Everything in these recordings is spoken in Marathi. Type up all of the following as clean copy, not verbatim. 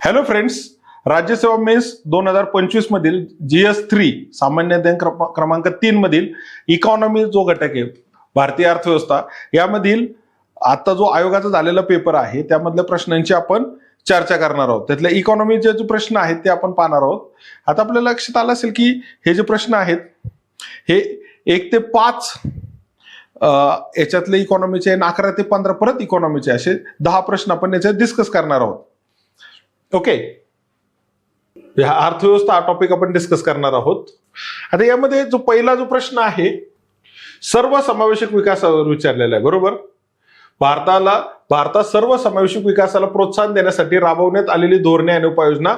हॅलो फ्रेंड्स, राज्यसेवा मेन्स 2025 मधील GS3 सामान्य अध्ययन क्रमांक 3 मधील इकॉनॉमी जो घटक आहे भारतीय अर्थव्यवस्था यामधील आता जो आयोगाचा झालेला पेपर आहे त्यामधल्या प्रश्नांची आपण चर्चा करणार आहोत. त्यातल्या इकॉनॉमीचे जे प्रश्न आहेत ते आपण पाहणार आहोत. आता आपल्या लक्षात आलं असेल की हे जे प्रश्न आहेत हे 1 ते 5 याच्यातले इकॉनॉमीचे आणि 11 ते 15 परत इकॉनॉमीचे असे 10 प्रश्न आपण याच्यात डिस्कस करणार आहोत. ओके, हा अर्थव्यवस्था हा टॉपिक आपण डिस्कस करणार आहोत. आता यामध्ये जो पहिला जो प्रश्न आहे सर्वसमावेशक विकासावर विचारलेला आहे. बरोबर, भारतात सर्वसमावेशक विकासाला प्रोत्साहन देण्यासाठी राबवण्यात आलेली धोरणे आणि उपाययोजना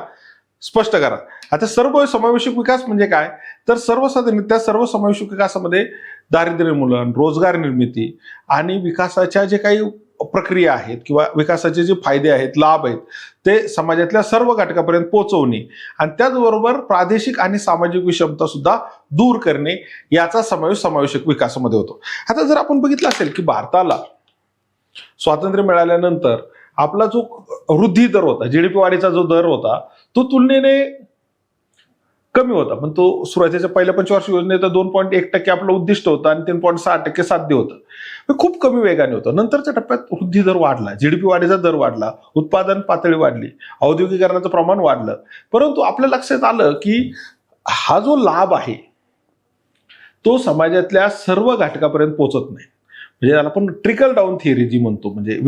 स्पष्ट करा. आता सर्वसमावेशक विकास म्हणजे काय, तर सर्वसाधारणतः सर्वसमावेशक विकासामध्ये दारिद्र्य निर्मूलन, रोजगार निर्मिती आणि विकासाच्या जे काही प्रक्रिया आहेत किंवा विकासाचे जे फायदे आहेत, लाभ आहेत ते समाजातल्या सर्व घटकापर्यंत पोहोचवणे आणि त्याचबरोबर प्रादेशिक आणि सामाजिक विषमता सुद्धा दूर करणे याचा समावेशक विकासामध्ये होतो. आता जर आपण बघितलं असेल की भारताला स्वातंत्र्य मिळाल्यानंतर आपला जो वृद्धी दर होता, जीडीपी वाढीचा जो दर होता तो तुलनेने कमी होता, पण तो सुरुवातीच्या पहिल्या पंचवार्षिक योजनेत 2.1% आपलं उद्दिष्ट होतं आणि 3.6% साध्य होतं. खूप कमी वेगाने होतं. नंतरच्या टप्प्यात वृद्धी दर वाढला, जीडीपी वाढीचा दर वाढला, उत्पादन पातळी वाढली, औद्योगिकरणाचं प्रमाण वाढलं. परंतु आपल्या लक्षात आलं की हा जो लाभ आहे तो समाजातल्या सर्व घटकापर्यंत पोहोचत नाही. म्हणजे त्याला आपण ट्रिकल डाऊन थिअरी जी म्हणतो, म्हणजे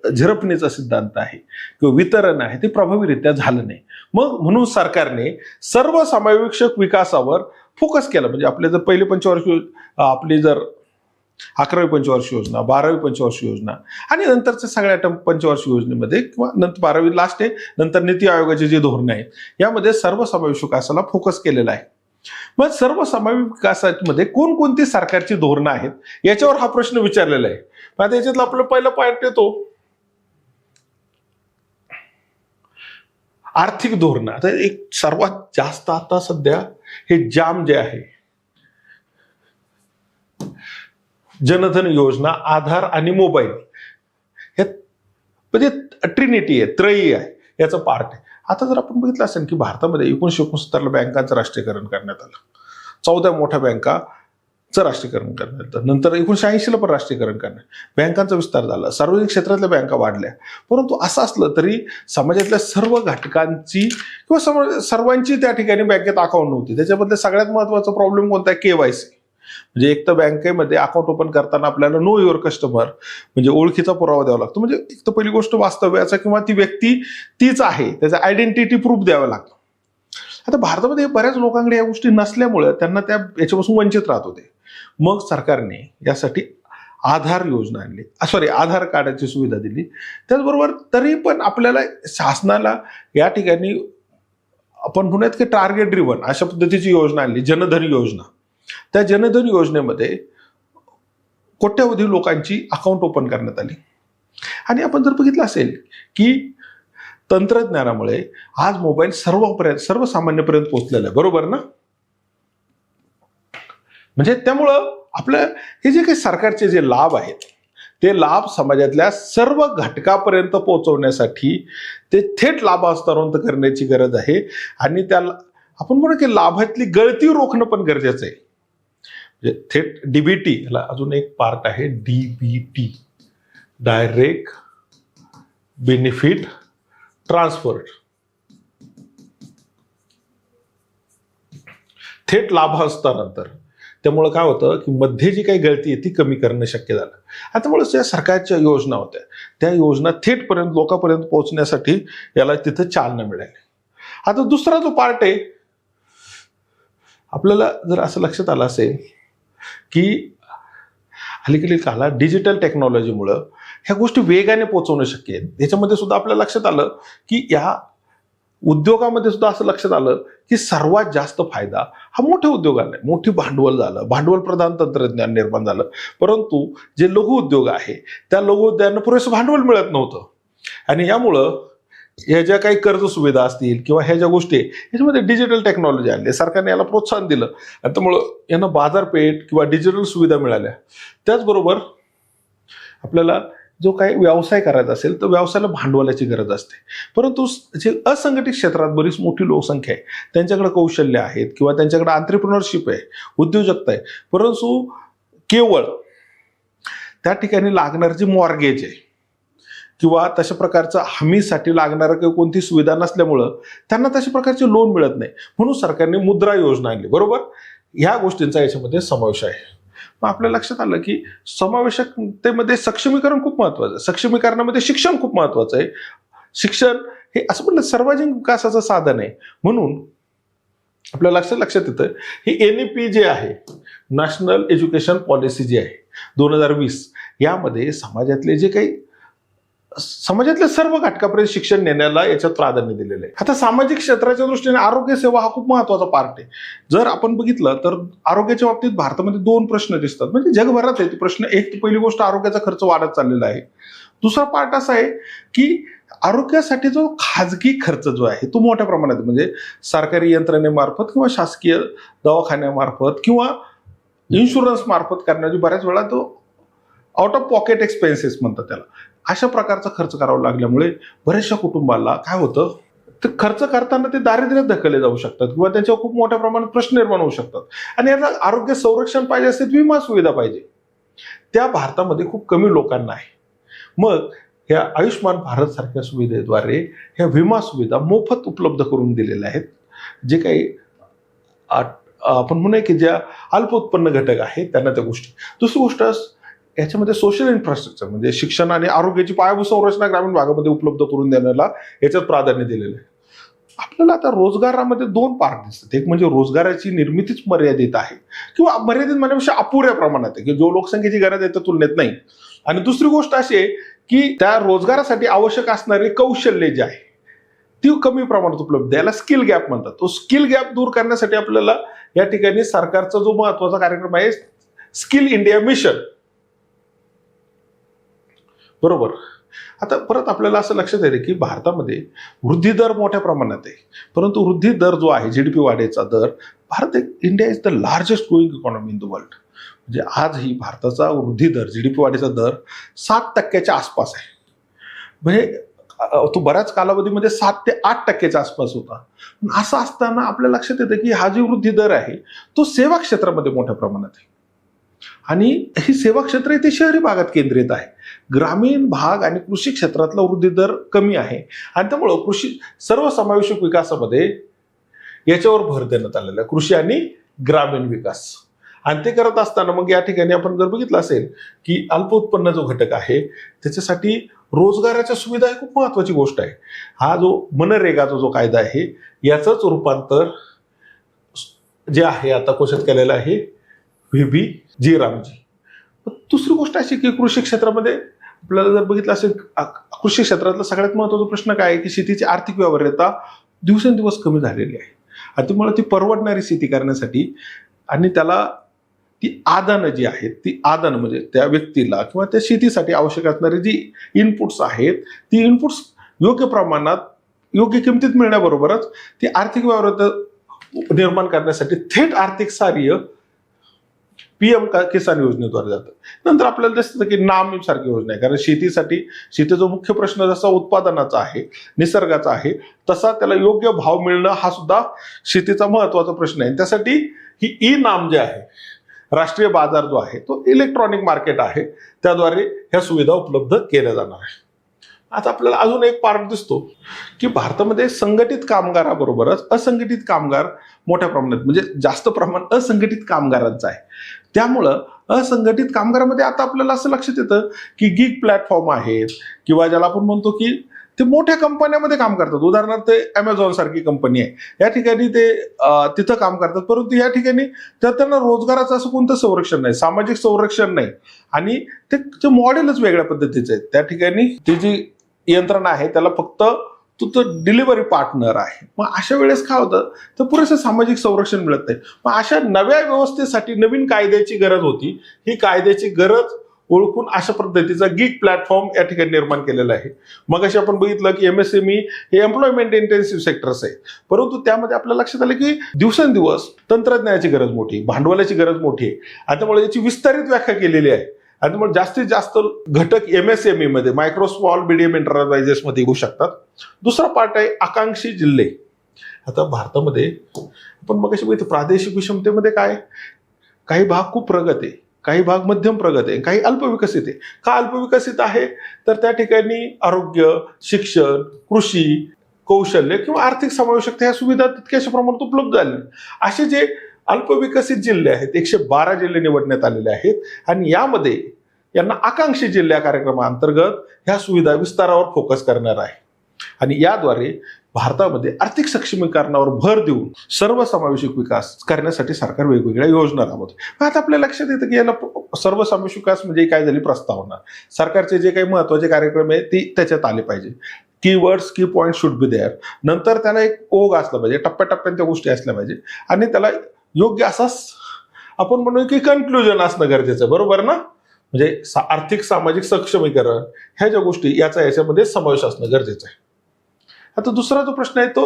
झिरपणीचा सिद्धांत आहे किंवा वितरण आहे, ते प्रभावीरित्या झालं नाही. म्हणून सरकारने सर्वसमावेशक विकासावर फोकस केला. म्हणजे आपले जर पहिली पंचवार्षिक आपली जर 11वी पंचवार्षिक योजना, 12वी पंचवार्षिक योजना आणि नंतरच्या सगळ्या पंचवार्षिक योजनेमध्ये किंवा नंतर 12वी लास्ट आहे, नंतर नीती आयोगाचे जे धोरणे आहेत यामध्ये सर्वसमावेशक विकासाला फोकस केलेला आहे. मग सर्वसमावेशक विकासामध्ये कोणकोणती सरकारची धोरणं आहेत याच्यावर हा प्रश्न विचारलेला आहे. आता याच्यातला आपला पहिला पॉइंट येतो आर्थिक धोरणं. आता एक सर्वात जास्त आता सध्या हे जाम जे आहे, जनधन योजना, आधार आणि मोबाईल, हे म्हणजे ट्रिनिटी आहे, त्रयी आहे, याचं पार्ट आहे. आता जर आपण बघितलं असेल की भारतामध्ये 1969 बँकांचं राष्ट्रीयकरण करण्यात आलं, 14 मोठ्या बँकांचं राष्ट्रीयकरण करण्यात आलं, नंतर 1980 पण राष्ट्रीयकरण करण्यात, बँकांचा विस्तार झाला, सार्वजनिक क्षेत्रातल्या बँका वाढल्या. परंतु असं असलं तरी समाजातल्या सर्व घटकांची किंवा सर्वांची त्या ठिकाणी बँकेत अकाउंट नव्हती. त्याच्याबद्दल सगळ्यात महत्वाचा प्रॉब्लेम कोणता आहे, KYC. म्हणजे एक तर बँकेमध्ये अकाउंट ओपन करताना आपल्याला नो युअर कस्टमर म्हणजे ओळखीचा पुरावा द्यावा लागतो. म्हणजे एक तर पहिली गोष्ट वास्तव्याचा किंवा ती व्यक्ती तीच आहे त्याचा आयडेंटिटी प्रूफ द्यावा लागतो. आता भारतामध्ये बऱ्याच लोकांकडे या गोष्टी नसल्यामुळे त्यांना याच्यापासून वंचित राहत होते. मग सरकारने यासाठी आधार योजना आणली, आधार कार्डाची सुविधा दिली. त्याचबरोबर तरी पण आपल्याला शासनाला या ठिकाणी आपण म्हणूयात की टार्गेट ड्रिव्हन अशा पद्धतीची योजना आणली, जनधन योजना. त्या जनधन योजनेमध्ये कोट्यावधी लोकांची अकाउंट ओपन करण्यात आली. आणि आपण जर बघितलं असेल की तंत्रज्ञानामुळे आज मोबाईल सर्वसामान्यपर्यंत पोहोचलेला आहे. बरोबर ना? म्हणजे त्यामुळं आपलं हे जे काही सरकारचे जे लाभ आहेत ते लाभ समाजातल्या सर्व घटकापर्यंत पोहोचवण्यासाठी ते थेट लाभ हस्तांतरण करण्याची गरज आहे. आणि त्याला आपण म्हणू की लाभातली गळती रोखणं पण गरजेचं आहे. थेट डीबीटी, याला अजून एक पार्ट आहे डीबीटी, डायरेक्ट बेनिफिट ट्रान्सफर, थेट लाभ हस्तांतरण. त्यामुळे काय होतं की मध्ये जी काही गळती आहे ती कमी करणं शक्य झालं. त्यामुळे ज्या सरकारच्या योजना होत्या त्या योजना थेटपर्यंत लोकांपर्यंत पोहोचण्यासाठी याला तिथं चालना मिळाली. आता दुसरा जो पार्ट आहे, आपल्याला जर असं लक्षात आलं असेल की अलीकडील काळात डिजिटल टेक्नॉलॉजीमुळं ह्या गोष्टी वेगाने पोहोचवणं शक्य आहे. याच्यामध्ये सुद्धा आपल्याला लक्षात आलं की या उद्योगामध्ये सुद्धा असं लक्षात आलं की सर्वात जास्त फायदा हा मोठ्या उद्योगांना आहे. मोठी भांडवल झालं, भांडवल प्रधान तंत्रज्ञान निर्माण झालं. परंतु जे लघु उद्योग आहे त्या लघु उद्योगांना पुरेसं भांडवल मिळत नव्हतं. आणि यामुळं ह्या ज्या काही कर्ज सुविधा असतील किंवा ह्या ज्या गोष्टी ह्याच्यामध्ये डिजिटल टेक्नॉलॉजी आणली, सरकारने याला प्रोत्साहन दिलं आणि त्यामुळं यांना बाजारपेठ किंवा डिजिटल सुविधा मिळाल्या. त्याचबरोबर आपल्याला जो काही व्यवसाय करायचा असेल तर व्यवसायाला भांडवलाची गरज असते. परंतु जे असंघटित क्षेत्रात बरीच मोठी लोकसंख्या आहे, त्यांच्याकडे कौशल्य आहेत किंवा त्यांच्याकडे एंटरप्रेन्योरशिप आहे, उद्योजकता आहे, परंतु केवळ त्या ठिकाणी लागणारी जी मॉर्गेज आहे किंवा तशा प्रकारचं हमीसाठी लागणारं किंवा कोणती सुविधा नसल्यामुळं त्यांना तशा प्रकारचे लोन मिळत नाही. म्हणून सरकारने मुद्रा योजना आणली. बरोबर, ह्या गोष्टींचा याच्यामध्ये समावेश आहे. मग आपल्या लक्षात आलं की समावेशकतेमध्ये सक्षमीकरण खूप महत्वाचं आहे. सक्षमीकरणामध्ये शिक्षण खूप महत्वाचं आहे. शिक्षण हे असं म्हटलं सर्वांगीण विकासाचं साधन आहे. म्हणून आपल्या लक्षात येतं ही NEP जे आहे, नॅशनल एज्युकेशन पॉलिसी जी आहे 2020, यामध्ये समाजातल्या सर्व घटकापर्यंत शिक्षण नेण्याला याच्यात प्राधान्य दिलेलं आहे. आता सामाजिक क्षेत्राच्या दृष्टीने आरोग्य सेवा हा खूप महत्वाचा पार्ट आहे. जर आपण बघितलं तर आरोग्याच्या बाबतीत भारतामध्ये 2 प्रश्न दिसतात, म्हणजे जगभरात आहे ते प्रश्न. एक, पहिली गोष्ट आरोग्याचा खर्च वाढत चाललेला आहे. दुसरा पार्ट असा आहे की आरोग्यासाठी जो खाजगी खर्च जो आहे तो मोठ्या प्रमाणात, म्हणजे सरकारी यंत्रणेमार्फत किंवा शासकीय दवाखान्यामार्फत किंवा इन्शुरन्स मार्फत करण्याची बऱ्याच वेळा तो आउट ऑफ पॉकेट एक्सपेन्सेस म्हणतात त्याला, अशा प्रकारचा खर्च करावा लागल्यामुळे बऱ्याचशा कुटुंबाला काय होतं, तर खर्च करताना ते दारिद्र्यात ढकलले जाऊ शकतात किंवा त्यांच्यावर खूप मोठ्या प्रमाणात प्रश्न निर्माण होऊ शकतात. आणि याला आरोग्य संरक्षण पाहिजे असेल, विमा सुविधा पाहिजे, त्या भारतामध्ये खूप कमी लोकांना आहे. मग ह्या आयुष्यमान भारत सारख्या सुविधेद्वारे ह्या विमा सुविधा मोफत उपलब्ध करून दिलेल्या आहेत. जे काही आपण म्हणूया की ज्या अल्प उत्पन्न घटक आहेत त्यांना त्या गोष्टी. दुसरी गोष्ट याच्यामध्ये सोशल इन्फ्रास्ट्रक्चर म्हणजे शिक्षण आणि आरोग्याची पायाभूत संरचना ग्रामीण भागामध्ये उपलब्ध करून देण्याला याच्यात प्राधान्य दिलेलं आहे. आपल्याला आता रोजगारामध्ये 2 पार्ट दिसतात. एक म्हणजे रोजगाराची निर्मितीच मर्यादित आहे किंवा मर्यादित म्हणण्यापेक्षा अपुऱ्या प्रमाणात आहे की जो लोकसंख्येची गरज आहे त्या तुलनेत नाही. आणि दुसरी गोष्ट अशी आहे की त्या रोजगारासाठी आवश्यक असणारे कौशल्य जे आहे ती कमी प्रमाणात उपलब्ध आहे. याला स्किल गॅप म्हणतात. तो स्किल गॅप दूर करण्यासाठी आपल्याला या ठिकाणी सरकारचा जो महत्वाचा कार्यक्रम आहे स्किल इंडिया मिशन, बरोबर. आता परत आपल्याला असं लक्षात येते की भारतामध्ये वृद्धी दर मोठ्या प्रमाणात आहे, परंतु वृद्धी दर जो आहे GDP वाढीचा दर, India is the largest growing economy in the world. म्हणजे आजही भारताचा वृद्धी दर, GDP वाढीचा दर 7% आसपास आहे. म्हणजे तो बऱ्याच कालावधीमध्ये 7 ते 8% आसपास होता. असं असताना आपल्या लक्षात येतं की हा जो वृद्धी दर आहे तो सेवा क्षेत्रामध्ये मोठ्या प्रमाणात आहे. आणि ही सेवा क्षेत्र ते शहरी भागात केंद्रित आहे. ग्रामीण भाग आणि कृषी क्षेत्रातला वृद्धी दर कमी आहे. आणि त्यामुळं कृषी सर्वसमावेशक विकासामध्ये याच्यावर भर देण्यात आलेला आहे, कृषी आणि ग्रामीण विकास. आणि ते करत असताना मग या ठिकाणी आपण जर बघितलं असेल की अल्प उत्पन्न जो घटक आहे त्याच्यासाठी रोजगाराच्या सुविधा ही खूप महत्वाची गोष्ट आहे. हा जो मनरेगाचा जो कायदा आहे याचंच रूपांतर जे आहे आता कोशात केलेलं आहे VBG रामजी. दुसरी गोष्ट अशी की कृषी क्षेत्रामध्ये आपल्याला जर बघितलं असेल, कृषी क्षेत्रातला सगळ्यात महत्वाचा प्रश्न काय आहे की शेतीची आर्थिक व्यवहार्यता दिवसेंदिवस कमी झालेली आहे. आणि त्यामुळे ती परवडणारी शेती करण्यासाठी आणि त्याला ती आदानं जी आहेत, ती आदानं म्हणजे त्या व्यक्तीला किंवा त्या शेतीसाठी आवश्यक असणारी जी इनपुट्स आहेत ती इनपुट्स योग्य प्रमाणात योग्य किमतीत मिळण्याबरोबरच ती आर्थिक व्यवहार्यता निर्माण करण्यासाठी थेट आर्थिक सहाय्य PM किसान योजनेद्वारे जातं. नंतर आपल्याला दिसतं की नाम सारखी योजना आहे, कारण शेतीचा मुख्य प्रश्न जसा उत्पादनाचा आहे, निसर्गाचा आहे, तसा त्याला योग्य भाव मिळणं हा सुद्धा शेतीचा महत्वाचा प्रश्न आहे. त्यासाठी ही ई-नाम जे आहे, राष्ट्रीय बाजार जो आहे तो इलेक्ट्रॉनिक मार्केट आहे, त्याद्वारे ह्या सुविधा उपलब्ध केल्या जाणार आहे. आता आपल्याला अजून एक पार्ट दिसतो की भारतामध्ये संघटित कामगाराबरोबरच असंघटित कामगार मोठ्या प्रमाणात, म्हणजे जास्त प्रमाण असंघटित कामगारांचं आहे. त्यामुळं असंघटित कामगारामध्ये आता आपल्याला असं लक्षात येतं की गिग प्लॅटफॉर्म आहेत किंवा ज्याला आपण म्हणतो की ते मोठ्या कंपन्यांमध्ये काम करतात. उदाहरणार्थ Amazon सारखी कंपनी आहे, या ठिकाणी ते तिथं काम करतात, परंतु या ठिकाणी त्यांना रोजगाराचं असं कोणतं संरक्षण नाही, सामाजिक संरक्षण नाही. आणि ते मॉडेलच वेगळ्या पद्धतीचं आहे. त्या ठिकाणी ती जी यंत्रणा आहे त्याला फक्त तो डिलिव्हरी पार्टनर आहे. मग अशा वेळेस काय होतं, तर पुरेसं सामाजिक संरक्षण मिळत नाही. मग अशा नव्या व्यवस्थेसाठी नवीन कायद्याची गरज होती. ही कायद्याची गरज ओळखून अशा पद्धतीचा गिग प्लॅटफॉर्म या ठिकाणी निर्माण केलेला आहे. मग अशी आपण बघितलं की MSME हे एम्प्लॉयमेंट इंटेन्सिव्ह सेक्टर्स आहे, परंतु त्यामध्ये आपल्या लक्षात आलं की दिवसेंदिवस तंत्रज्ञानाची गरज मोठी, भांडवलाची गरज मोठी आहे. आणि त्यामुळे याची विस्तारित व्याख्या केलेली आहे. आणि मग जास्तीत जास्त घटक MSME मध्ये, मायक्रो स्मॉल मीडियम एंटरप्राइजेस मध्ये येऊ शकतात. दुसरा पार्ट आहे आकांक्षी जिल्हे. आता भारतामध्ये आपण मग कशी बघितलं, प्रादेशिक विषमतेमध्ये काय, काही भाग खूप प्रगत आहे, काही भाग मध्यम प्रगत आहे, काही अल्पविकसित आहे. का अल्पविकसित आहे, तर त्या ठिकाणी आरोग्य, शिक्षण, कृषी, कौशल्य किंवा आर्थिक समावेशकता ह्या सुविधा तितक्याशा प्रमाणात उपलब्ध झाल्या. असे जे अल्पविकसित जिल्हे आहेत 112 जिल्हे निवडण्यात आलेले आहेत आणि यामध्ये यांना आकांक्षी जिल्हा कार्यक्रमाअंतर्गत ह्या सुविधा विस्तारावर फोकस करणार आहे. आणि याद्वारे भारतामध्ये आर्थिक सक्षमीकरणावर भर देऊन सर्वसमावेशक विकास करण्यासाठी सरकार वेगवेगळ्या योजना राबवते. आता आपल्या लक्षात येतं की याला सर्वसमावेशक विकास म्हणजे काय झाली प्रस्तावना. सरकारचे जे काही महत्वाचे कार्यक्रम आहे ते त्याच्यात आले पाहिजे. कीवर्ड्स, की पॉईंट शुड बी देअर. नंतर त्याला एक ओघ असला पाहिजे, टप्प्याटप्प्याने त्या गोष्टी असल्या पाहिजे आणि त्याला योग्य असाच आपण म्हणू की कन्क्लुजन असणं गरजेचं आहे, बरोबर ना. म्हणजे आर्थिक सामाजिक सक्षमीकरण ह्या ज्या गोष्टी याच्यामध्ये समावेश असणं गरजेचं आहे. आता दुसरा जो प्रश्न आहे तो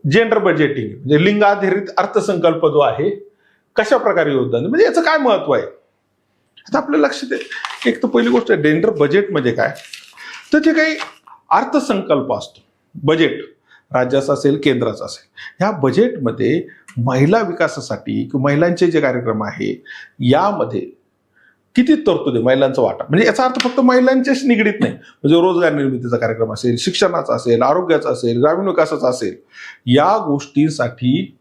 जेंडर बजेटिंग, म्हणजे लिंगाधारित अर्थसंकल्प जो आहे कशा प्रकारे योगदान, म्हणजे याचं काय महत्व आहे. आता आपल्या लक्षात आहे, एक तर पहिली गोष्ट जेंडर बजेट म्हणजे काय, तर जे काही अर्थसंकल्प असतो, बजेट राज्याचा असेल केंद्राचा असेल, ह्या बजेटमध्ये महिला विकासासाठी किंवा महिलांचे जे कार्यक्रम आहे यामध्ये किती तरतुदी, महिलांचा वाटा, म्हणजे याचा अर्थ फक्त महिलांच्याच निगडीत नाही, म्हणजे रोजगार निर्मितीचा कार्यक्रम असेल, शिक्षणाचा असेल, आरोग्याचा असेल, ग्रामीण विकासाचा असेल, या गोष्टींसाठी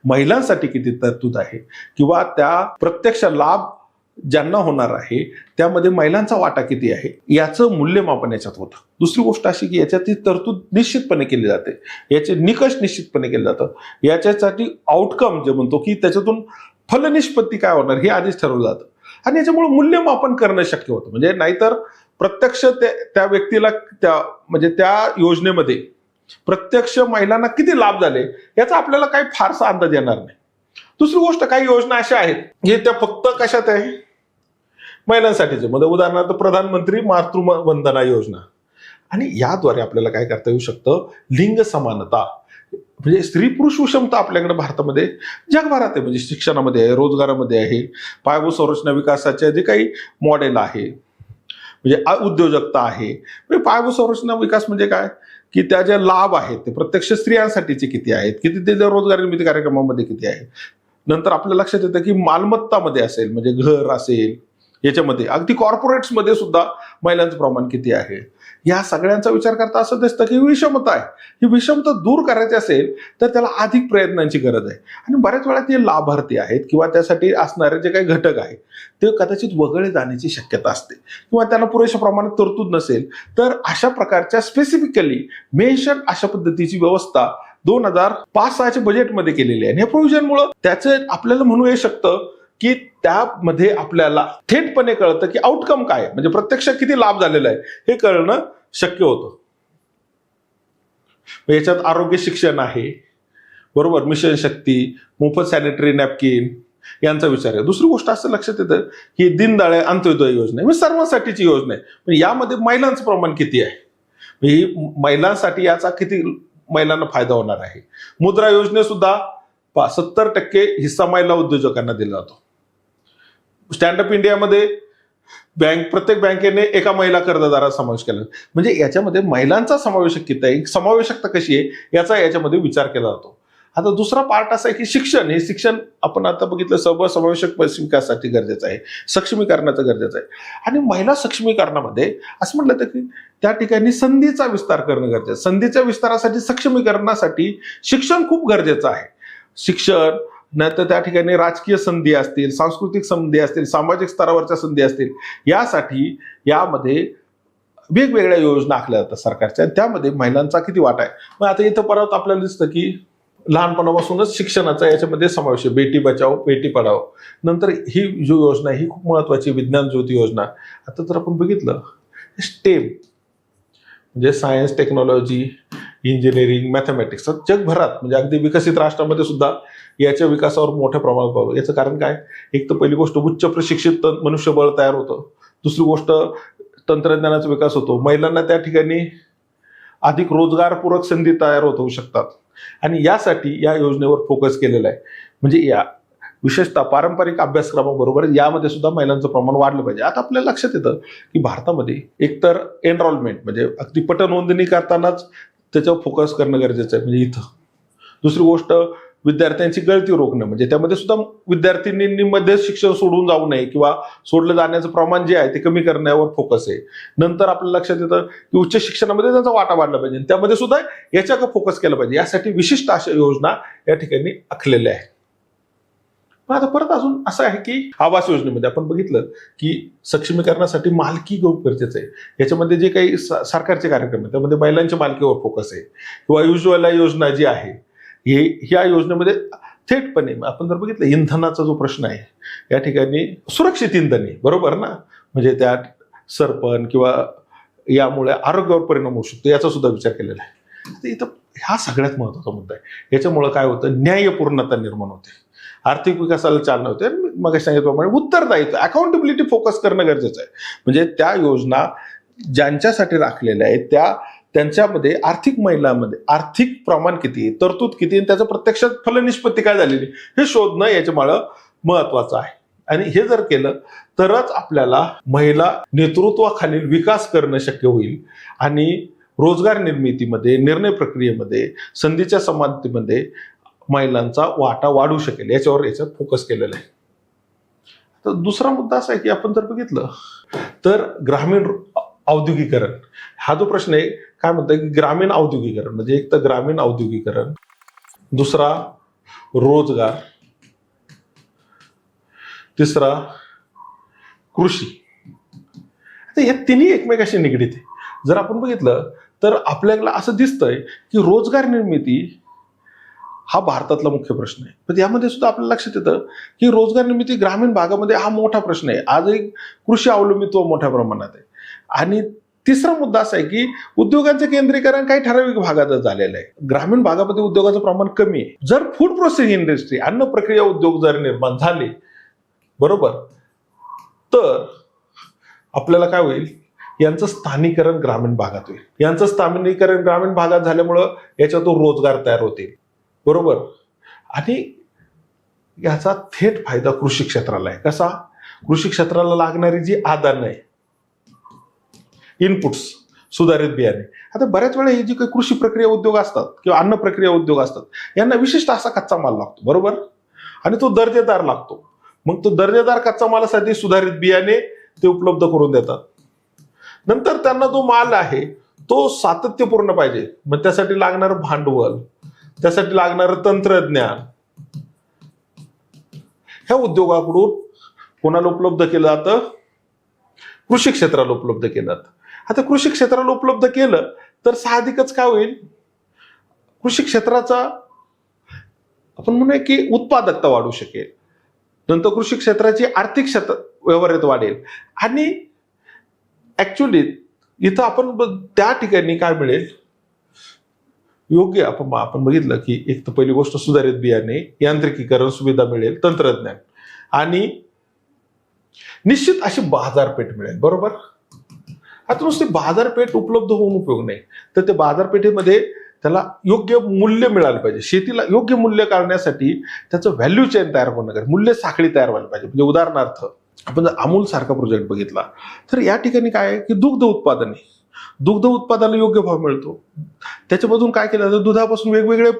महिलांसाठी किती तरतूद आहे किंवा त्या प्रत्यक्ष लाभ ज्यांना होणार आहे त्यामध्ये महिलांचा वाटा किती आहे याचं मूल्यमापन याच्यात होतं. दुसरी गोष्ट अशी की याच्यात तरतूद निश्चितपणे केली जाते, याचे निकष निश्चितपणे केले जातं, याच्यासाठी आउटकम जे म्हणतो की त्याच्यातून फलनिष्पत्ती काय होणार हे आधीच ठरवलं जातं आणि याच्यामुळे मूल्यमापन करणं शक्य होतं. म्हणजे नाहीतर प्रत्यक्ष त्या व्यक्तीला म्हणजे त्या योजनेमध्ये प्रत्यक्ष महिलांना किती लाभ झाले याचा आपल्याला काही फारसा अंदाज येणार नाही. दुसरी गोष्ट, काही योजना अशा आहेत जे त्या फक्त कशात आहे, महिलांसाठीचे, म्हणजे उदाहरणार्थ प्रधानमंत्री मातृवंदना योजना, आणि याद्वारे आपल्याला काय करता येऊ शकतं, लिंग समानता, म्हणजे स्त्री पुरुष विषमता आपल्याकडे भारतामध्ये जगभरात आहे, म्हणजे शिक्षणामध्ये आहे, रोजगारामध्ये आहे, पायाभूत संरचना विकासाचे जे काही मॉडेल आहे, म्हणजे उद्योजकता आहे. म्हणजे पायाभूत संरचना विकास म्हणजे काय की त्या ज्या लाभ आहेत ते प्रत्यक्ष स्त्रियांसाठीचे किती आहेत, किती ते रोजगार निर्मिती कार्यक्रमामध्ये किती आहे. नंतर आपल्या लक्षात येतं की मालमत्तामध्ये असेल, म्हणजे घर असेल, याच्यामध्ये अगदी कॉर्पोरेट्समध्ये सुद्धा महिलांचं प्रमाण किती आहे. या सगळ्यांचा विचार करता असं दिसतं की विषमता आहे, ही विषमता दूर करायची असेल तर त्याला अधिक प्रयत्नांची गरज आहे. आणि बऱ्याच वेळा ते लाभार्थी आहेत किंवा त्यासाठी असणारे जे काही घटक आहेत ते कदाचित वगळले जाण्याची शक्यता असते किंवा त्यांना पुरेशा प्रमाणात तरतूद नसेल. तर अशा प्रकारच्या स्पेसिफिकली मेन्शन अशा पद्धतीची व्यवस्था 2005-06च्या बजेटमध्ये केलेली आहे. आणि या प्रोव्हिजनमुळे त्याचं आपल्याला म्हणू येऊ शकतं की त्यामध्ये आपल्याला थेटपणे कळतं की आउटकम काय, म्हणजे प्रत्यक्ष किती लाभ झालेला आहे हे कळणं शक्य होतं. याच्यात आरोग्य शिक्षण आहे, बरोबर, मिशन शक्ती, मोफत सॅनिटरी नॅपकिन यांचा विचार आहे. दुसरी गोष्ट असं लक्षात येतं की दीनदयाळ अंत्योदय योजना म्हणजे सर्वांसाठीची योजना आहे, पण यामध्ये महिलांचं प्रमाण किती आहे, ही महिलांसाठी याचा किती महिलांना फायदा होणार आहे. मुद्रा योजने सुद्धा 70% हिस्सा महिला उद्योजकांना दिला जातो. स्टँडअप इंडियामध्ये प्रत्येक बँकेने एका महिला कर्जदाराचा समावेश केला, म्हणजे याच्यामध्ये महिलांचा समावेश किती आहे, समावेशकता कशी आहे याचा याच्यामध्ये विचार केला जातो. आता दुसरा पार्ट असा आहे की शिक्षण, हे शिक्षण आपण आता बघितलं सर्वसमावेशक विकासासाठी गरजेचं आहे, सक्षमीकरणाचं गरजेचं आहे. आणि महिला सक्षमीकरणामध्ये असं म्हटलं तर की त्या ठिकाणी संधीचा विस्तार करणं गरजेचं आहे. संधीच्या विस्तारासाठी, सक्षमीकरणासाठी शिक्षण खूप गरजेचं आहे. शिक्षण नाहीतर त्या ठिकाणी राजकीय संधी असतील, सांस्कृतिक संधी असतील, सामाजिक स्तरावरच्या संधी असतील, यासाठी यामध्ये वेगवेगळ्या योजना आखल्या जातात सरकारच्या, त्यामध्ये महिलांचा किती वाटा आहे. मग आता इथं परत आपल्याला दिसतं की लहानपणापासूनच शिक्षणाचा याच्यामध्ये समावेश आहे, बेटी बचाओ बेटी पढाओ. नंतर ही जो योजना ही खूप महत्वाची विज्ञान ज्योती योजना. आता जर आपण बघितलं स्टेम म्हणजे सायन्स, टेक्नॉलॉजी, इंजिनिअरिंग, मॅथमॅटिक्स, जगभरात म्हणजे अगदी विकसित राष्ट्रामध्ये सुद्धा याच्या विकासावर मोठ्या प्रमाणात पावलं. याचं कारण काय, एक तर पहिली गोष्ट उच्च प्रशिक्षित मनुष्यबळ तयार होतं, दुसरी गोष्ट तंत्रज्ञानाचा विकास होतो, महिलांना त्या ठिकाणी अधिक रोजगारपूरक संधी तयार होऊ शकतात आणि यासाठी या योजनेवर फोकस केलेला आहे. म्हणजे विशेषतः पारंपरिक अभ्यासक्रमाबरोबर यामध्ये सुद्धा महिलांचं प्रमाण वाढलं पाहिजे. आता आपल्याला लक्षात येतं की भारतामध्ये एकतर एनरोलमेंट म्हणजे अगदी पटनोंदणी करतानाच त्याच्यावर फोकस करणं गरजेचं आहे, म्हणजे इथं. दुसरी गोष्ट विद्यार्थ्यांची गळती रोखणं, म्हणजे त्यामध्ये सुद्धा विद्यार्थिनींनी मध्ये शिक्षण सोडून जाऊ नये किंवा सोडलं जाण्याचं प्रमाण जे आहे ते कमी करण्यावर फोकस आहे. नंतर आपल्याला लक्षात येतं की उच्च शिक्षणामध्ये त्यांचा वाटा वाढला पाहिजे, त्यामध्ये सुद्धा याच्याकडे फोकस केला पाहिजे. यासाठी विशिष्ट अशा योजना या ठिकाणी आखलेल्या आहेत. पण आता परत अजून असं आहे की आवास योजनेमध्ये आपण बघितलं की सक्षमीकरणासाठी मालकी खूप गरजेचं आहे. याच्यामध्ये जे काही सरकारचे कार्यक्रम आहेत त्यामध्ये महिलांच्या मालकीवर फोकस आहे, किंवा उज्ज्वला योजना जी आहे ह्या योजनेमध्ये थेटपणे आपण जर बघितलं इंधनाचा जो प्रश्न आहे या ठिकाणी सुरक्षित इंधन आहे, बरोबर ना, म्हणजे त्यात सरपण किंवा यामुळे आरोग्यावर परिणाम होऊ शकतो याचा सुद्धा विचार केलेला आहे. तर इथं हा सगळ्यात महत्त्वाचा मुद्दा आहे. याच्यामुळे काय होतं, न्यायपूर्णता निर्माण होते, आर्थिक विकासाला चालना होते. मग सांगितल्याप्रमाणे उत्तरदायित्व अकाउंटेबिलिटी फोकस करणं गरजेचं आहे. म्हणजे त्या योजना ज्यांच्यासाठी राखलेल्या आहेत त्यांच्यामध्ये आर्थिक महिलांमध्ये आर्थिक प्रमाण किती, तरतूद किती, आणि त्याचं प्रत्यक्षात फलनिष्पत्ती काय झालेली हे शोधणं याच्यामुळे महत्वाचं आहे. आणि हे जर केलं तरच आपल्याला महिला नेतृत्वाखालील विकास करणं शक्य होईल आणि रोजगार निर्मितीमध्ये, निर्णय प्रक्रियेमध्ये, संधीच्या समानतेमध्ये महिलांचा वाटा वाढू शकेल. याच्यात फोकस केलेला आहे. तर दुसरा मुद्दा असा आहे की आपण जर बघितलं तर ग्रामीण औद्योगिकरण हा जो प्रश्न आहे, काय म्हणतात की ग्रामीण औद्योगिकरण म्हणजे एक तर ग्रामीण औद्योगिकरण, दुसरा रोजगार, तिसरा कृषी. आता या तिन्ही एकमेकाशी निगडीत आहे. जर आपण बघितलं तर आपल्याला असं दिसतंय की रोजगार निर्मिती हा भारतातला मुख्य प्रश्न आहे. पण यामध्ये सुद्धा आपल्याला लक्षात येतं की रोजगार निर्मिती ग्रामीण भागामध्ये हा मोठा प्रश्न आहे. आजही कृषी अवलंबित्व मोठ्या प्रमाणात आहे. आणि तिसरा मुद्दा असा आहे की उद्योगांचे केंद्रीकरण काही ठराविक भागातच झालेलं आहे. ग्रामीण भागामध्ये उद्योगाचं प्रमाण कमी आहे. जर फूड प्रोसेसिंग इंडस्ट्री, अन्न प्रक्रिया उद्योग जर निर्माण झाले, बरोबर, तर आपल्याला काय होईल, यांचं स्थानिकरण ग्रामीण भागात होईल. यांचं स्थानिकरण ग्रामीण भागात झाल्यामुळं याच्यातून रोजगार तयार होतील, बरोबर. आणि याचा थेट फायदा कृषी क्षेत्राला आहे. कसा? कृषी क्षेत्राला लागणारी जी आदानं आहे, इनपुट्स, सुधारित बियाणे. आता बऱ्याच वेळा हे जे काही कृषी प्रक्रिया उद्योग असतात किंवा अन्न प्रक्रिया उद्योग असतात यांना विशिष्ट असा कच्चा माल लागतो, बरोबर, आणि तो दर्जेदार लागतो. मग तो दर्जेदार कच्चा मालासाठी सुधारित बियाणे ते उपलब्ध करून देतात. नंतर त्यांना जो माल आहे तो सातत्यपूर्ण पाहिजे, मग त्यासाठी लागणारं भांडवल, त्यासाठी लागणारं तंत्रज्ञान ह्या उद्योगाकडून कोणाला उपलब्ध केलं जातं? कृषी क्षेत्राला उपलब्ध केलं जातं. आता कृषी क्षेत्राला उपलब्ध केलं तर साहजिकच काय होईल, कृषी क्षेत्राचा आपण म्हणूया की उत्पादकता वाढू शकेल. नंतर कृषी क्षेत्राची आर्थिक व्यवहार्यता वाढेल. आणि ऍक्च्युली इथं आपण त्या ठिकाणी काय मिळेल, योग्य आपण बघितलं की एक तर पहिली गोष्ट सुधारित बियाणे, यांत्रिकीकरण सुविधा मिळेल, तंत्रज्ञान, आणि निश्चित अशी बाजारपेठ मिळेल, बरोबर. आता नुसती बाजारपेठ उपलब्ध होऊन उपयोग नाही, तर त्या बाजारपेठेमध्ये त्याला योग्य मूल्य मिळालं पाहिजे. शेतीला योग्य मूल्य काढण्यासाठी त्याचं व्हॅल्यू चेन तयार होणं गरजेचं, मूल्य साखळी तयार व्हायला पाहिजे. म्हणजे उदाहरणार्थ आपण जर अमूल सारखा प्रोजेक्ट बघितला तर या ठिकाणी काय आहे की दुग्ध उत्पादनाला योग्य भाव मिळतो. त्याच्यामधून काय केलं जातं, दुधापासून वेगवेगळे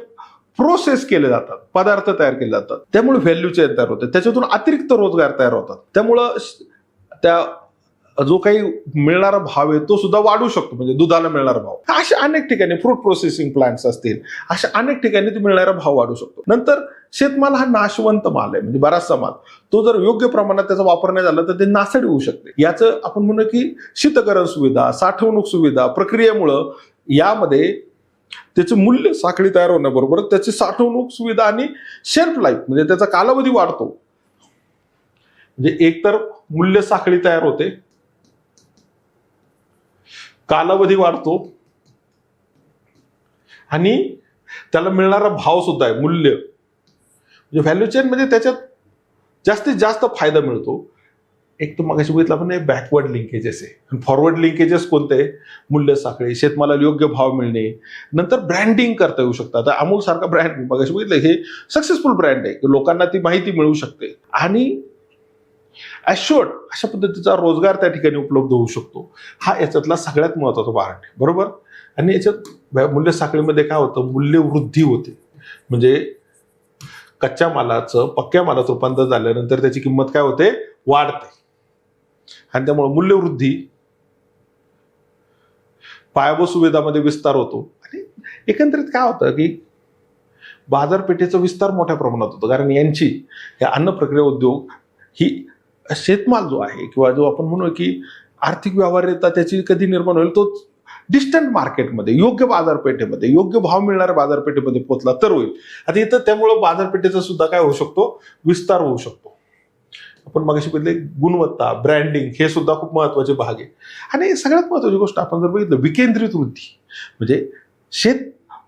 प्रोसेस केले जातात, पदार्थ तयार केले जातात, त्यामुळे व्हॅल्यू चेन तयार होते, त्याच्यातून अतिरिक्त रोजगार तयार होतात. त्यामुळं त्या जो काही मिळणारा भाव आहे तो सुद्धा वाढू शकतो, म्हणजे दुधाला मिळणारा भाव. अशा अनेक ठिकाणी फ्रूट प्रोसेसिंग प्लांट्स असतील, अशा अनेक ठिकाणी ते मिळणारा भाव वाढू शकतो. नंतर शेतमाल हा नाशवंत माल आहे, म्हणजे बराचसा माल तो जर योग्य प्रमाणात त्याचा वापर नाही झाला तर ते नासाडी होऊ शकते. याचं आपण म्हणू की शीतकरण सुविधा, साठवणूक सुविधा, प्रक्रियेमुळं यामध्ये त्याचे मूल्य साखळी तयार होण्याबरोबर त्याची साठवणूक सुविधा आणि शेल्फ लाईफ म्हणजे त्याचा कालावधी वाढतो. म्हणजे एकतर मूल्य साखळी तयार होते, कालावधी वाढतो, आणि त्याला मिळणारा भाव सुद्धा आहे, मूल्य म्हणजे व्हॅल्यू चेन, म्हणजे त्याच्यात जास्तीत जास्त फायदा मिळतो. एक तर मगाशी बघितलं आपण बॅकवर्ड लिंकेजेस आहे, फॉरवर्ड लिंकेजेस कोणते? मूल्य साखळी, शेतमालाला योग्य भाव मिळणे, नंतर ब्रँडिंग करता येऊ शकतं. आता अमूल सारखा ब्रँड मगाशी बघितलं हे सक्सेसफुल ब्रँड आहे, लोकांना ती माहिती मिळू शकते आणि ॲश्युअर्ड अशा पद्धतीचा रोजगार त्या ठिकाणी उपलब्ध होऊ शकतो. हा याच्यातला सगळ्यात महत्वाचा भाग आहे, बरोबर. आणि याच्यात मूल्य साखळीमध्ये काय होतं? मूल्यवृद्धी होते, म्हणजे कच्च्या मालाचं पक्क्या मालात रूपांतर झाल्यानंतर त्याची किंमत काय होते? वाढते. आणि त्यामुळे मूल्यवृद्धी, पायाभूत सुविधामध्ये विस्तार होतो आणि एकंदरीत काय होतं की बाजारपेठेचा विस्तार मोठ्या प्रमाणात होतो. कारण यांची या अन्न प्रक्रिया उद्योग ही शेतमाल जो आहे किंवा जो आपण म्हणू की आर्थिक व्यवहार्यता त्याची कधी निर्माण होईल? तो डिस्टंट मार्केटमध्ये, योग्य बाजारपेठेमध्ये, योग्य भाव मिळणाऱ्या बाजारपेठेमध्ये पोहोचला तर होईल. आता इथं त्यामुळं बाजारपेठेचा सुद्धा काय होऊ शकतो? विस्तार होऊ शकतो. आपण मगाशी बघितले गुणवत्ता, ब्रँडिंग हे सुद्धा खूप महत्वाचे भाग आहे. आणि सगळ्यात महत्वाची गोष्ट आपण जर बघितलं विकेंद्रित वृद्धी, म्हणजे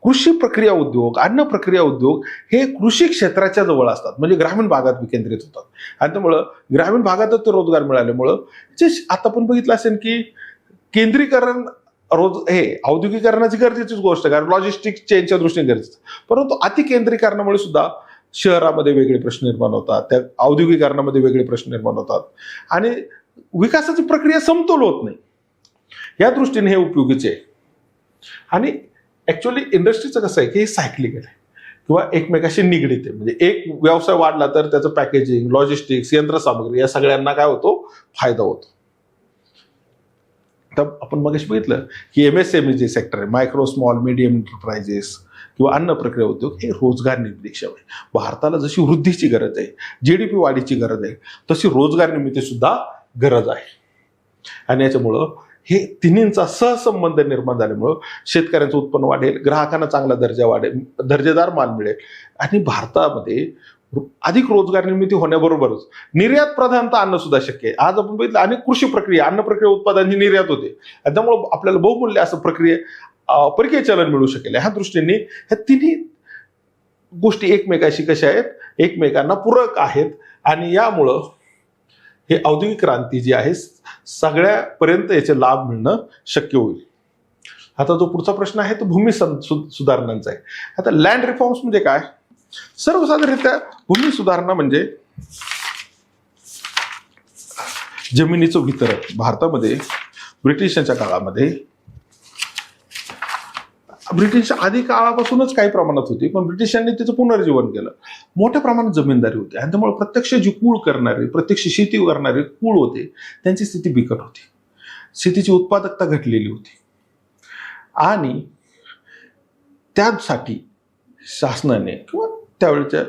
कृषी प्रक्रिया उद्योग, अन्न प्रक्रिया उद्योग हे कृषी क्षेत्राच्या जवळ असतात, म्हणजे ग्रामीण भागात विकेंद्रित होतात. आणि त्यामुळं ग्रामीण भागातच रोजगार मिळाल्यामुळं आता आपण बघितलं असेल की केंद्रीकरण हे औद्योगिकरणाची गरजेचीच गोष्ट आहे, कारण लॉजिस्टिक चेनच्या दृष्टीने गरजेचं. परंतु अतिकेंद्रीकरणामुळे सुद्धा शहरामध्ये वेगळे प्रश्न निर्माण होतात, त्या औद्योगिकरणामध्ये वेगळे प्रश्न निर्माण होतात आणि विकासाची प्रक्रिया समतोल होत नाही. या दृष्टीने हे उपयोगीचे आहे. आणि ऍक्च्युअली इंडस्ट्रीचं कसं आहे की हे सायक्लिकल आहे किंवा एकमेकाशी निगडीत आहे. म्हणजे एक व्यवसाय वाढला तर त्याचं पॅकेजिंग, लॉजिस्टिक्स, यंत्रसामग्री या सगळ्यांना काय होतो? फायदा होतो. तर आपण मगाशी बघितलं की MSME जे सेक्टर आहे, मायक्रो स्मॉल मीडियम एंटरप्राइजेस किंवा अन्न प्रक्रिया उद्योग हे रोजगार निर्मिती आहे. भारताला जशी वृद्धीची गरज आहे, GDP वाढीची गरज आहे, तशी रोजगार निर्मिती सुद्धा गरज आहे. आणि याच्यामुळं हे तिन्हींचा सहसंबंध निर्माण झाल्यामुळं शेतकऱ्यांचं उत्पन्न वाढेल, ग्राहकांना चांगला दर्जा वाढेल, दर्जेदार माल मिळेल आणि भारतामध्ये अधिक रोजगार निर्मिती होण्याबरोबरच निर्यात प्रधानता अन्न सुद्धा शक्य आहे. आज आपण बघितलं अनेक कृषी प्रक्रिया, अन्न प्रक्रिया उत्पादनांची निर्यात होते आणि त्यामुळे आपल्याला बहुमूल्य असं परकीय चलन मिळू शकेल. ह्या दृष्टीने ह्या तिन्ही गोष्टी एकमेकाशी कशा आहेत? एकमेकांना पूरक आहेत आणि यामुळं हे औद्योगिक क्रांती जी आहे सगळ्यापर्यंत याचे लाभ मिळणं शक्य होईल. आता जो पुढचा प्रश्न आहे तो भूमी सुधारणांचा आहे. आता लँड रिफॉर्म्स म्हणजे काय? सर्वसाधारणरित्या भूमी सुधारणा म्हणजे जमिनीचं वितरण. भारतामध्ये ब्रिटिशांच्या काळामध्ये, ब्रिटिश आधी काळापासूनच काही प्रमाणात होती, पण ब्रिटिशांनी त्याचं पुनर्जीवन केलं. मोठ्या प्रमाणात जमीनदारी होती आणि त्यामुळे प्रत्यक्ष जी कूळ करणारे, प्रत्यक्ष शेती करणारे कूळ होते त्यांची स्थिती बिकट होती. शेतीची उत्पादकता घटलेली होती आणि त्यासाठी शासनाने किंवा त्यावेळेच्या